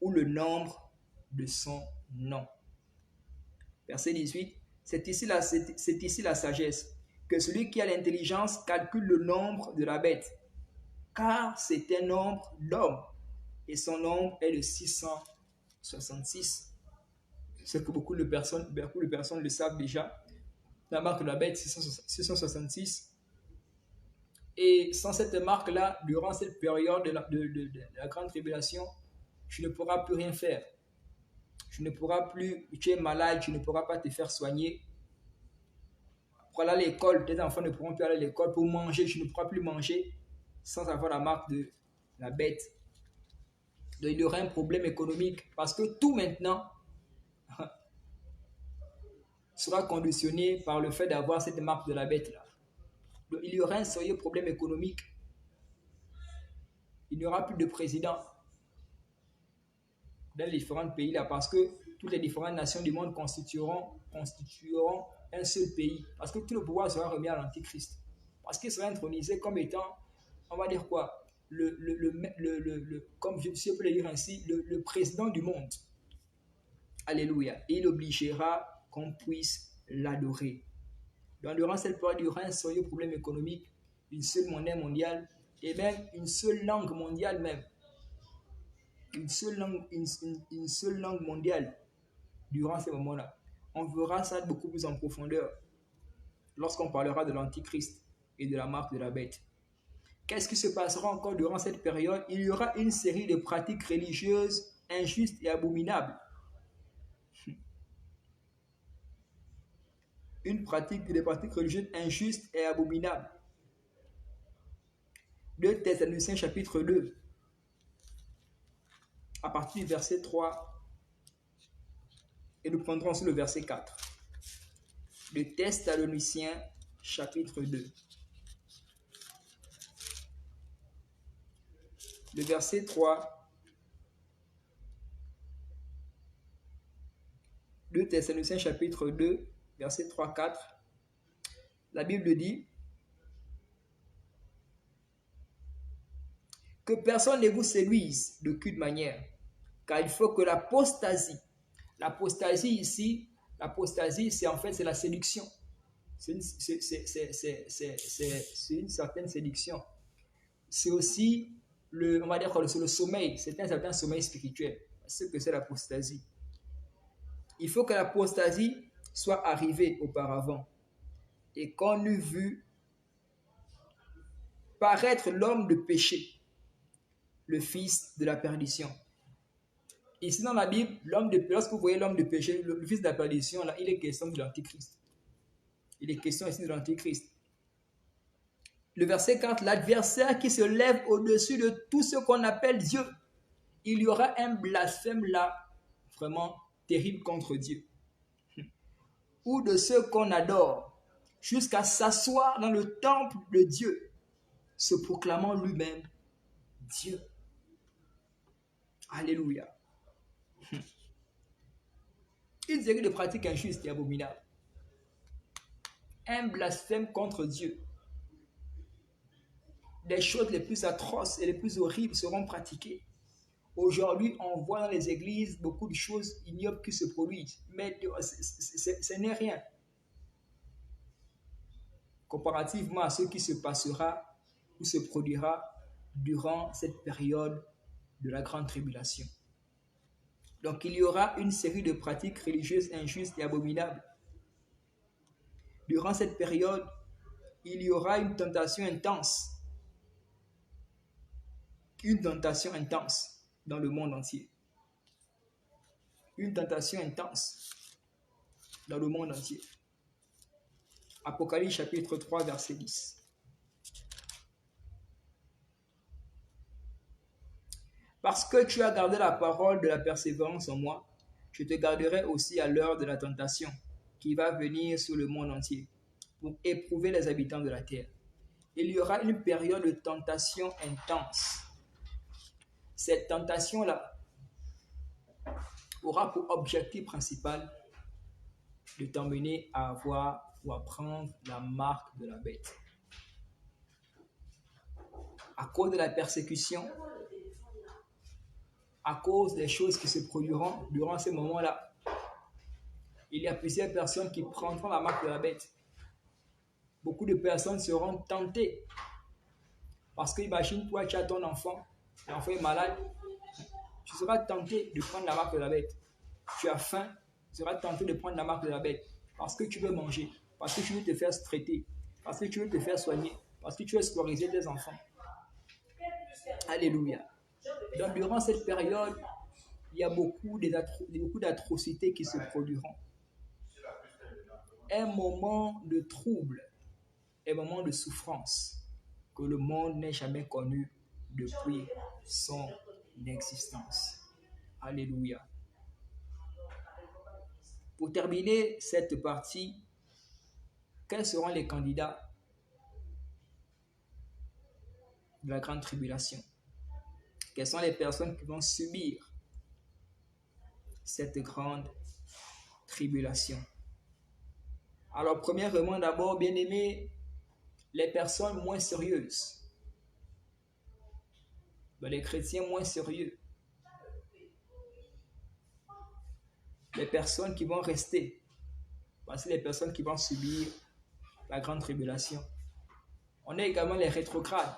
[SPEAKER 1] ou le nombre de son nom. Verset 18, c'est ici la sagesse, que celui qui a l'intelligence calcule le nombre de la bête, car c'est un nombre d'hommes, et son nombre est de 666. C'est que beaucoup de personnes le savent déjà. La marque de la bête, 666. Et sans cette marque-là, durant cette période de la grande tribulation, tu ne pourras plus rien faire. Tu ne pourras plus, tu es malade, tu ne pourras pas te faire soigner. Pour aller à l'école, tes enfants ne pourront plus aller à l'école. Pour manger, tu ne pourras plus manger sans avoir la marque de la bête. Donc, il y aura un problème économique parce que tout maintenant sera conditionné par le fait d'avoir cette marque de la bête-là. Donc, il y aura un sérieux problème économique. Il n'y aura plus de président dans les différents pays là parce que toutes les différentes nations du monde constitueront un seul pays. Parce que tout le pouvoir sera remis à l'Antichrist. Parce qu'il sera intronisé comme étant, on va dire quoi, comme je peux le dire ainsi, le président du monde. Alléluia. Et il obligera qu'on puisse l'adorer. Donc, durant cette période, il y aura un sérieux problème économique, une seule monnaie mondiale et même une seule langue mondiale même. Une seule langue mondiale durant ces moments-là. On verra ça beaucoup plus en profondeur lorsqu'on parlera de l'Antichrist et de la marque de la bête. Qu'est-ce qui se passera encore durant cette période? Il y aura une série de pratiques religieuses injustes et abominables. Des pratiques religieuses injustes et abominables. 2 Thessaloniciens chapitre 2, à partir du verset 3, et nous prendrons aussi le verset 4. 2 Thessaloniciens chapitre 2. Le verset 3. 2 Thessaloniciens chapitre 2, verset 3-4. La Bible dit que personne ne vous séduise d'aucune manière, car il faut que l'apostasie ici, l'apostasie c'est en fait c'est la séduction. C'est une certaine séduction. C'est aussi on va dire c'est le sommeil, c'est un certain sommeil spirituel. C'est ce que c'est l'apostasie. Il faut que l'apostasie soit arrivée auparavant et qu'on eût vu paraître l'homme de péché, le fils de la perdition. Ici dans la Bible, lorsque vous voyez l'homme de péché, le fils de la perdition, là, il est question de l'Antichrist. Il est question ici de l'Antichrist. Le verset 4, l'adversaire qui se lève au-dessus de tout ce qu'on appelle Dieu. Il y aura un blasphème là, vraiment terrible contre Dieu. Ou de ceux qu'on adore, jusqu'à s'asseoir dans le temple de Dieu, se proclamant lui-même Dieu. Alléluia. Une série de pratiques injustes et abominables. Un blasphème contre Dieu. Les choses les plus atroces et les plus horribles seront pratiquées. Aujourd'hui, on voit dans les églises beaucoup de choses ignobles qui se produisent, mais ce n'est rien comparativement à ce qui se passera ou se produira durant cette période de la grande tribulation. Donc, il y aura une série de pratiques religieuses injustes et abominables. Durant cette période, il y aura une tentation intense. Une tentation intense dans le monde entier. Une tentation intense dans le monde entier. Apocalypse chapitre 3, verset 10. Parce que tu as gardé la parole de la persévérance en moi, je te garderai aussi à l'heure de la tentation qui va venir sur le monde entier pour éprouver les habitants de la terre. Il y aura une période de tentation intense. Cette tentation-là aura pour objectif principal de t'emmener à avoir ou à prendre la marque de la bête. À cause de la persécution, à cause des choses qui se produiront durant ces moments-là, il y a plusieurs personnes qui prendront la marque de la bête. Beaucoup de personnes seront tentées. Parce que imagine, toi, tu as ton enfant, l'enfant est malade, tu seras tenté de prendre la marque de la bête. Tu as faim, tu seras tenté de prendre la marque de la bête. Parce que tu veux manger, parce que tu veux te faire traiter, parce que tu veux te faire soigner. parce que tu as scolarisé tes enfants. Alléluia. Donc, durant cette période, il y a beaucoup d'atrocités qui se produiront. Un moment de trouble, un moment de souffrance que le monde n'ait jamais connu depuis son existence. Alléluia. Pour terminer cette partie, quels seront les candidats de la grande tribulation? Quelles sont les personnes qui vont subir cette grande tribulation? Alors, premièrement, d'abord, bien-aimés, les personnes moins sérieuses, les chrétiens moins sérieux, les personnes qui vont rester, voici les personnes qui vont subir la grande tribulation. On a également les rétrogrades.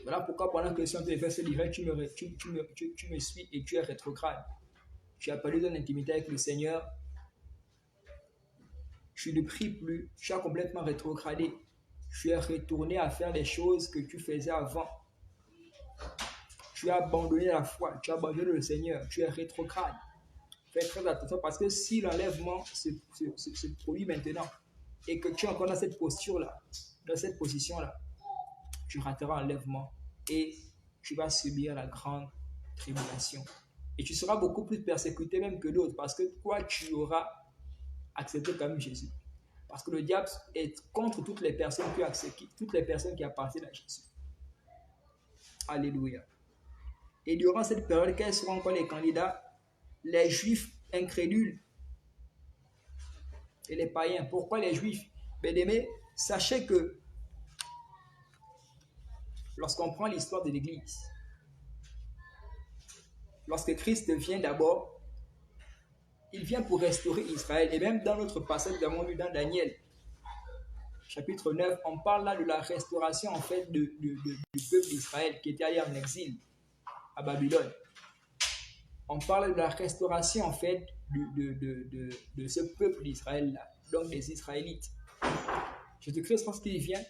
[SPEAKER 1] Voilà pourquoi pendant que je suis en train de faire ce livre, tu me suis et tu es rétrograde. Tu as perdu ton intimité avec le Seigneur. Tu ne pries plus, tu as complètement rétrogradé. Tu es retourné à faire les choses que tu faisais avant. Tu as abandonné la foi, tu as abandonné le Seigneur, tu es rétrograde. Fais très attention parce que si l'enlèvement se produit maintenant et que tu es encore dans cette posture-là, dans cette position-là, tu rateras l'enlèvement et tu vas subir la grande tribulation. Et tu seras beaucoup plus persécuté même que d'autres parce que toi, tu auras accepté comme Jésus. Parce que le diable est contre toutes les personnes qui appartiennent à Jésus. Alléluia. Et durant cette période, quels seront encore les candidats? Les Juifs incrédules et les païens. Pourquoi les Juifs? Bien-aimés, sachez que lorsqu'on prend l'histoire de l'Église, lorsque Christ vient d'abord, il vient pour restaurer Israël. Et même dans notre passage, nous avons lu dans Daniel, chapitre 9, on parle là de la restauration en fait du peuple d'Israël qui était allé en exil à Babylone. On parle de la restauration en fait de ce peuple d'Israël-là, donc des Israélites. Jésus-Christ, lorsqu'il vient,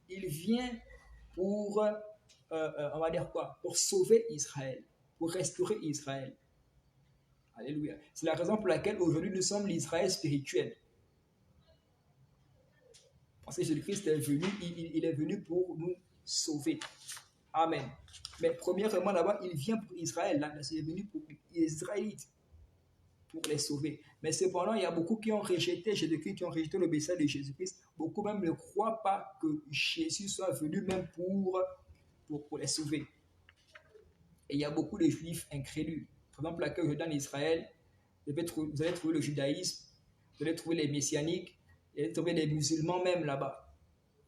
[SPEAKER 1] il vient pour, on va dire quoi? Pour sauver Israël, pour restaurer Israël. Alléluia. C'est la raison pour laquelle aujourd'hui nous sommes l'Israël spirituel. Parce que Jésus-Christ est venu, il est venu pour nous sauver. Amen. Mais premièrement, d'abord, il vient pour Israël. Là, il est venu pour les Israélites, pour les sauver. Mais cependant, il y a beaucoup qui ont rejeté Jésus-Christ, qui ont rejeté le message de Jésus-Christ. Beaucoup même ne croient pas que Jésus soit venu même pour les sauver. Et il y a beaucoup de Juifs incrédules. Par exemple, là, que dans Israël, vous allez trouver le judaïsme, vous allez trouver les messianiques, vous allez trouver les musulmans même là-bas.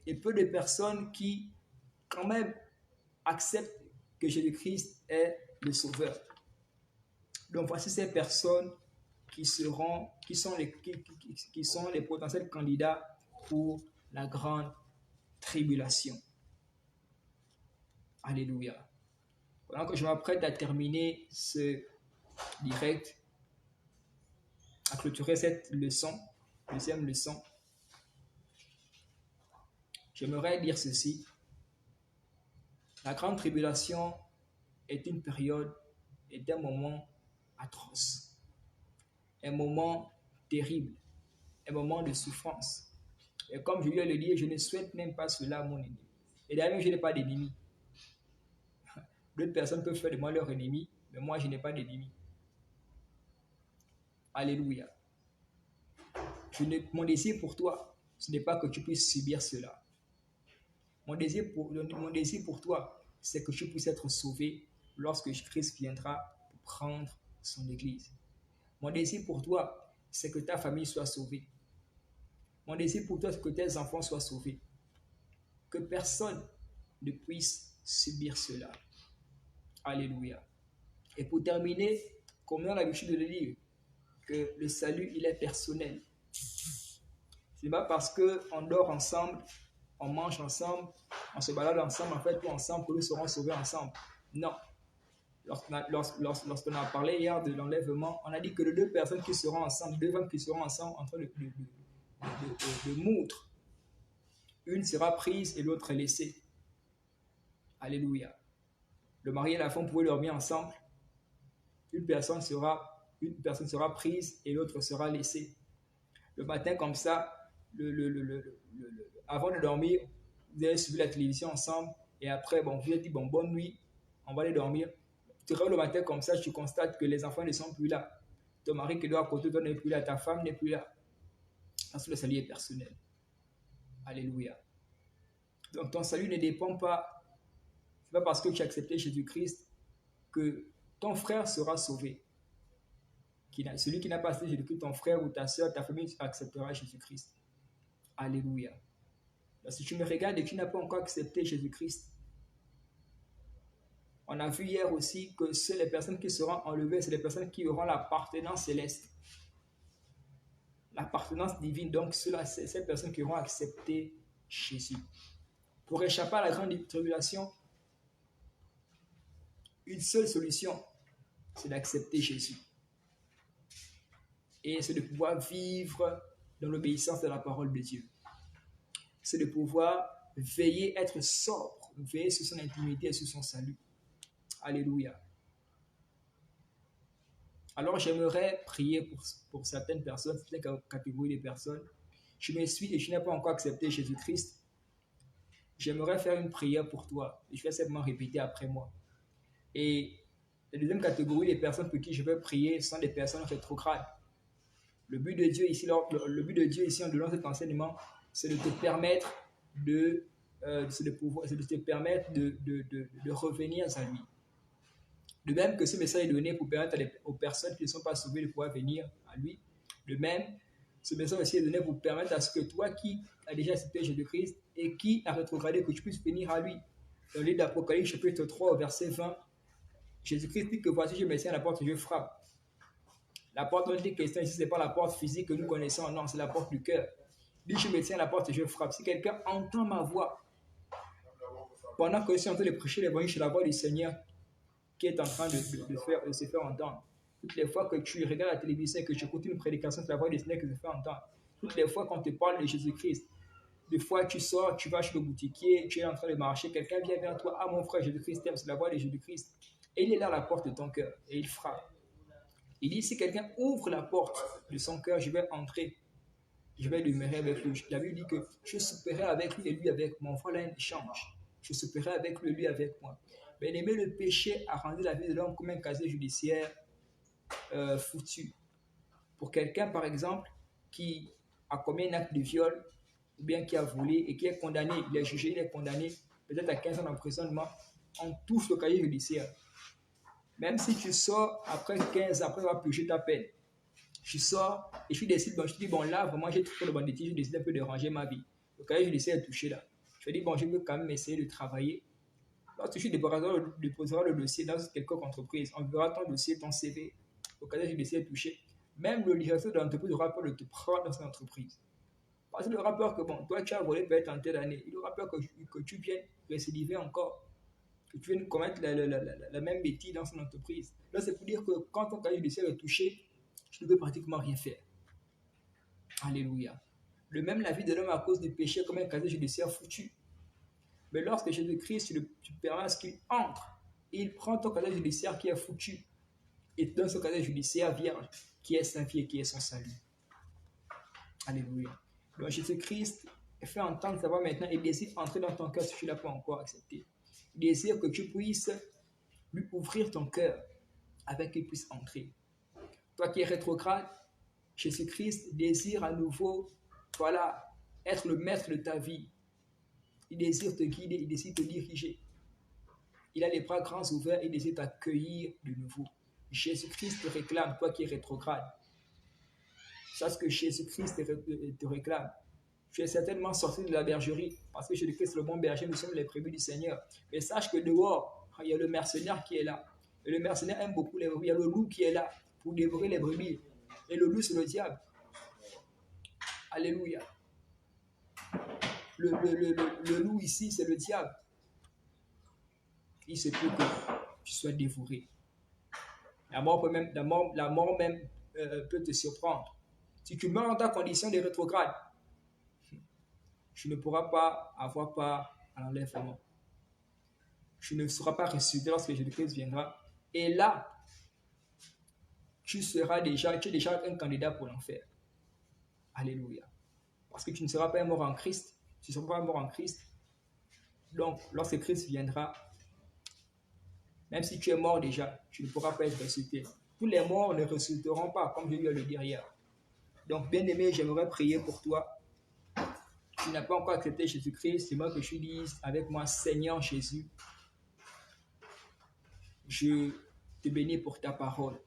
[SPEAKER 1] Et peu de personnes qui, quand même, acceptent que Jésus-Christ est le Sauveur. Donc voici ces personnes qui sont les potentiels candidats pour la grande tribulation. Alléluia. Pendant que je m'apprête à terminer ce direct, à clôturer cette leçon, deuxième leçon, j'aimerais dire ceci. La grande tribulation est une période, est un moment atroce, un moment terrible, un moment de souffrance. Et comme je viens de le dire, je ne souhaite même pas cela à mon ennemi. Et d'ailleurs, je n'ai pas d'ennemi. D'autres personnes peuvent faire de moi leur ennemi, mais moi, je n'ai pas d'ennemi. Alléluia. Mon désir pour toi, ce n'est pas que tu puisses subir cela. Mon désir pour toi, c'est que tu puisses être sauvé lorsque Christ viendra pour prendre son Église. Mon désir pour toi, c'est que ta famille soit sauvée. Mon désir pour toi, c'est que tes enfants soient sauvés. Que personne ne puisse subir cela. Alléluia. Et pour terminer, comme on a l'habitude de le dire, que le salut, il est personnel. Ce n'est pas parce qu'on dort ensemble, on mange ensemble, on se balade ensemble, en fait, tout ensemble, que nous serons sauvés ensemble. Non. Lorsqu'on a parlé hier de l'enlèvement, on a dit que les deux personnes qui seront ensemble, deux femmes qui seront ensemble en train de moudre, une sera prise et l'autre laissée. Alléluia. Le mari et la femme pouvaient dormir ensemble. Une personne sera prise et l'autre sera laissée. Le matin, comme ça, avant de dormir, vous avez suivi la télévision ensemble et après, bon, vous avez dit, bon, bonne nuit, on va aller dormir. Tu te réveilles le matin comme ça, tu constates que les enfants ne sont plus là. Ton mari qui doit à côté de toi n'est plus là, ta femme n'est plus là. Parce que le salut est personnel. Alléluia. Donc ton salut ne dépend pas, c'est pas parce que tu as accepté Jésus-Christ que ton frère sera sauvé. Celui qui n'a pas accepté Jésus-Christ, ton frère ou ta soeur, ta famille acceptera Jésus-Christ. Alléluia. Donc, si tu me regardes et que tu n'as pas encore accepté Jésus-Christ, on a vu hier aussi que c'est les personnes qui seront enlevées, c'est les personnes qui auront l'appartenance céleste. L'appartenance divine, donc c'est ces personnes qui auront accepté Jésus. Pour échapper à la grande tribulation, une seule solution, c'est d'accepter Jésus. Et c'est de pouvoir vivre dans l'obéissance de la parole de Dieu. C'est de pouvoir veiller, être sobre, veiller sur son intimité et sur son salut. Alléluia. Alors j'aimerais prier pour certaines personnes, certaines catégories de personnes. Je me suis et je n'ai pas encore accepté Jésus-Christ. J'aimerais faire une prière pour toi. Je vais simplement répéter après moi. Et la deuxième catégorie des personnes pour qui je vais prier sont des personnes rétrogrades. Le but de Dieu ici, en donnant cet enseignement, c'est de te permettre de revenir à lui. De même que ce message est donné pour permettre aux personnes qui ne sont pas sauvées de pouvoir venir à lui. De même, ce message aussi est donné pour permettre à ce que toi qui as déjà accepté Jésus-Christ et qui a rétrogradé, que tu puisses venir à lui. Dans le livre d'Apocalypse, chapitre 3, verset 20, Jésus-Christ dit que voici, je me tiens à la porte et je frappe. La porte dont il est question ici, ce n'est pas la porte physique que nous connaissons, non, c'est la porte du cœur. Il dit, je me tiens à la porte et je frappe. Si quelqu'un entend ma voix, pendant que je suis en train de prêcher l'évangile, c'est la voix du Seigneur qui est en train de se faire entendre. Toutes les fois que tu regardes la télévision et que tu écoutes une prédication, c'est la voix du Seigneur qui se fait entendre. Toutes les fois qu'on te parle de Jésus-Christ, des fois tu sors, tu vas chez le boutiquier, tu es en train de marcher, quelqu'un vient vers toi, ah mon frère Jésus-Christ t'aime, c'est la voix de Jésus-Christ. Et il est là à la porte de ton cœur et il frappe. Il dit, si quelqu'un ouvre la porte de son cœur, je vais entrer, je vais demeurer avec lui. La Bible dit que je souperai avec lui et lui avec moi. Voilà un échange. Je souperai avec lui et lui avec moi. Bien aimé, le péché a rendu la vie de l'homme comme un casier judiciaire foutu. Pour quelqu'un, par exemple, qui a commis un acte de viol, ou bien qui a volé et qui est condamné, il est jugé, il est condamné, peut-être à 15 ans d'emprisonnement, on touche le casier judiciaire. Même si tu sors après 15 ans, après avoir purgé ta peine, je sors et je décide, bon, je te dis, bon là, vraiment, j'ai trouvé le banditisme, je décide un peu de ranger ma vie. Le casier judiciaire est touché là. Je dis, bon, je veux quand même essayer de travailler. Lorsque tu déposeras le dossier dans quelconque entreprise, on verra ton dossier, ton CV, le casier judiciaire est touché. Même le directeur de l'entreprise aura peur de te prendre dans son entreprise. Parce qu'il aura peur que, bon, toi, tu as volé peut-être en telle année. Il aura peur que tu viennes récidiver encore, que tu viennes commettre la même bêtise dans son entreprise. Là, c'est pour dire que quand ton casier judiciaire est touché, tu ne peux pratiquement rien faire. Alléluia. De même, la vie de l'homme à cause du péché comme un casier judiciaire foutu. Mais lorsque Jésus-Christ, tu permets à ce qu'il entre, il prend ton casier judiciaire qui est foutu et donne ce casier judiciaire vierge qui est sanctifié, qui est son salut. Alléluia. Donc Jésus-Christ fait entendre sa voix maintenant et désire entrer dans ton cœur si tu ne l'as pas encore accepté. Il désire que tu puisses lui ouvrir ton cœur afin qu'il puisse entrer. Toi qui es rétrograde, Jésus-Christ désire à nouveau, voilà, être le maître de ta vie. Il désire te guider, il désire te diriger. Il a les bras grands ouverts, il désire t'accueillir de nouveau. Jésus-Christ te réclame, toi qui es rétrograde. Sache que Jésus-Christ te réclame. Tu es certainement sorti de la bergerie, parce que Jésus-Christ est le bon berger, nous sommes les prévus du Seigneur. Mais sache que dehors, il y a le mercenaire qui est là. Et le mercenaire aime beaucoup les brebis. Il y a le loup qui est là pour dévorer les brebis. Et le loup, c'est le diable. Alléluia. Le loup ici, c'est le diable. Il se peut que tu sois dévoré. La mort même peut te surprendre. Si tu meurs dans ta condition de rétrograde, tu ne pourras pas avoir part à l'enlèvement. Tu ne seras pas ressuscité lorsque Jésus-Christ viendra. Et là, tu es déjà un candidat pour l'enfer. Alléluia. Parce que tu ne seras pas mort en Christ. Tu ne seras pas mort en Christ. Donc, lorsque Christ viendra, même si tu es mort déjà, tu ne pourras pas être ressuscité. Tous les morts ne ressusciteront pas, comme je viens de le dire hier. Donc, bien-aimé, j'aimerais prier pour toi. Tu n'as pas encore accepté Jésus-Christ. C'est moi que tu dises avec moi, Seigneur Jésus, je te bénis pour ta parole.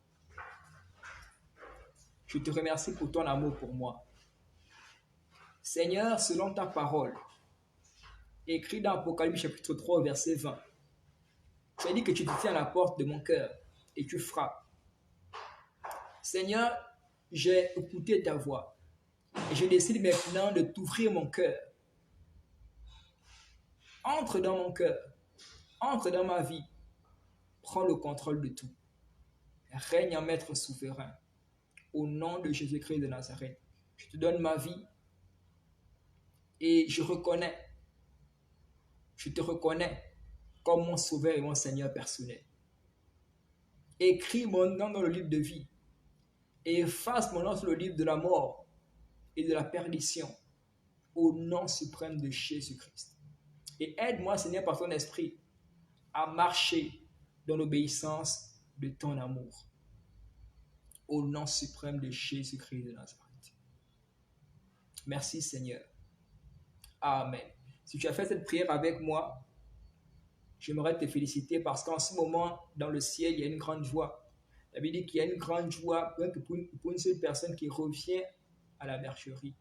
[SPEAKER 1] Je te remercie pour ton amour pour moi. Seigneur, selon ta parole, écrit dans Apocalypse chapitre 3, verset 20, tu as dit que tu te tiens à la porte de mon cœur et tu frappes. Seigneur, j'ai écouté ta voix et je décide maintenant de t'ouvrir mon cœur. Entre dans mon cœur, entre dans ma vie, prends le contrôle de tout. Règne en maître souverain. Au nom de Jésus-Christ de Nazareth, je te donne ma vie et je te reconnais comme mon sauveur et mon Seigneur personnel. Écris mon nom dans le livre de vie et efface mon nom sur le livre de la mort et de la perdition au nom suprême de Jésus-Christ. Et aide-moi, Seigneur, par ton esprit, à marcher dans l'obéissance de ton amour. Au nom suprême de Jésus-Christ de Nazareth. Merci, Seigneur. Amen. Si tu as fait cette prière avec moi, j'aimerais te féliciter parce qu'en ce moment, dans le ciel, il y a une grande joie. La Bible dit qu'il y a une grande joie pour une seule personne qui revient à la bergerie.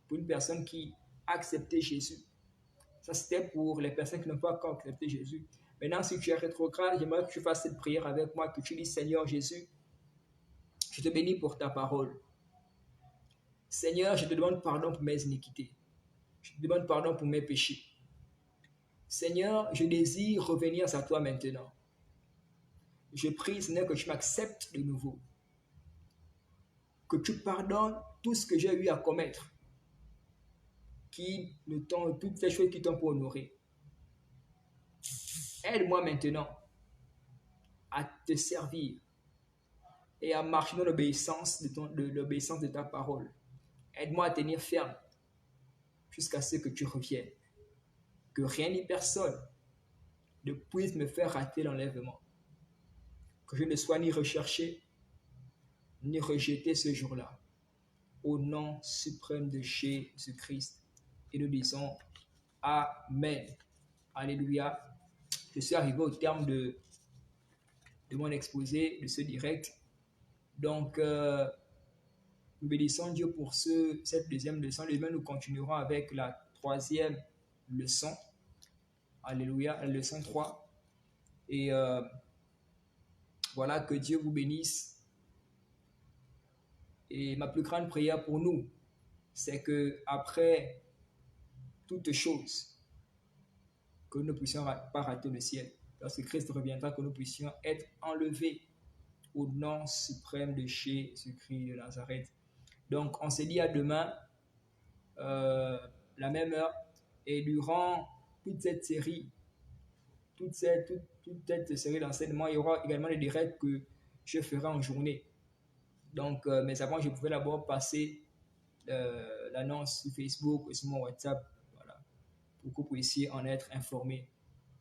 [SPEAKER 1] Pour une personne qui a accepté Jésus. Ça, c'était pour les personnes qui n'ont pas encore accepté Jésus. Maintenant, si tu es rétrograde, j'aimerais que tu fasses cette prière avec moi, que tu dis, Seigneur Jésus, je te bénis pour ta parole. Seigneur, je te demande pardon pour mes iniquités. Je te demande pardon pour mes péchés. Seigneur, je désire revenir à toi maintenant. Je prie, Seigneur, que tu m'acceptes de nouveau. Que tu pardonnes tout ce que j'ai eu à commettre. Toutes ces choses qui t'ont pas honoré. Aide-moi maintenant à te servir et à marcher dans l'obéissance de ta parole. Aide-moi à tenir ferme jusqu'à ce que tu reviennes. Que rien ni personne ne puisse me faire rater l'enlèvement. Que je ne sois ni recherché, ni rejeté ce jour-là. Au nom suprême de Jésus-Christ. Et nous disons Amen. Alléluia. Je suis arrivé au terme de mon exposé, de ce direct. Donc, nous bénissons Dieu pour cette deuxième leçon. Demain, nous continuerons avec la troisième leçon. Alléluia, la leçon 3. Et voilà, que Dieu vous bénisse. Et ma plus grande prière pour nous, c'est que après toutes choses, que nous ne puissions pas rater le ciel. Lorsque Christ reviendra, que nous puissions être enlevés au nom suprême de Jésus-Christ de Nazareth. Donc, on se dit à demain, la même heure, et durant toute cette série, toute cette série d'enseignements, il y aura également des directs que je ferai en journée. Donc, mais avant, je pouvais d'abord passer l'annonce sur Facebook et sur mon WhatsApp, voilà, pour que vous puissiez en être informés.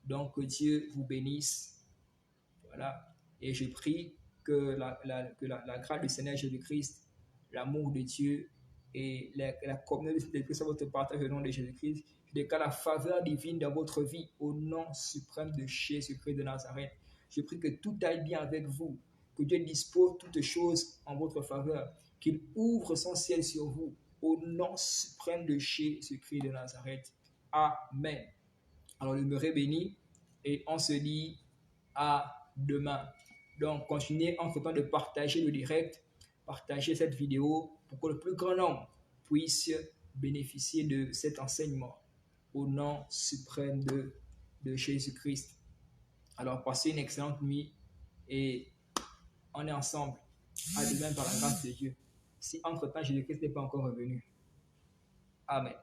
[SPEAKER 1] Donc, que Dieu vous bénisse. Voilà. Et je prie que la grâce du Seigneur Jésus-Christ, l'amour de Dieu et la communion de l'Esprit soit votre partage au nom de Jésus-Christ. Je déclare la faveur divine dans votre vie au nom suprême de Jésus-Christ de Nazareth. Je prie que tout aille bien avec vous, que Dieu dispose toutes choses en votre faveur, qu'il ouvre son ciel sur vous au nom suprême de Jésus-Christ de Nazareth. Amen. Alors, demeurez bénis et on se dit à demain. Donc, continuez entre-temps de partager le direct, partager cette vidéo pour que le plus grand nombre puisse bénéficier de cet enseignement au nom suprême de Jésus-Christ. Alors, passez une excellente nuit et on est ensemble. À demain par la grâce de Dieu. Si entre-temps Jésus-Christ n'est pas encore revenu. Amen.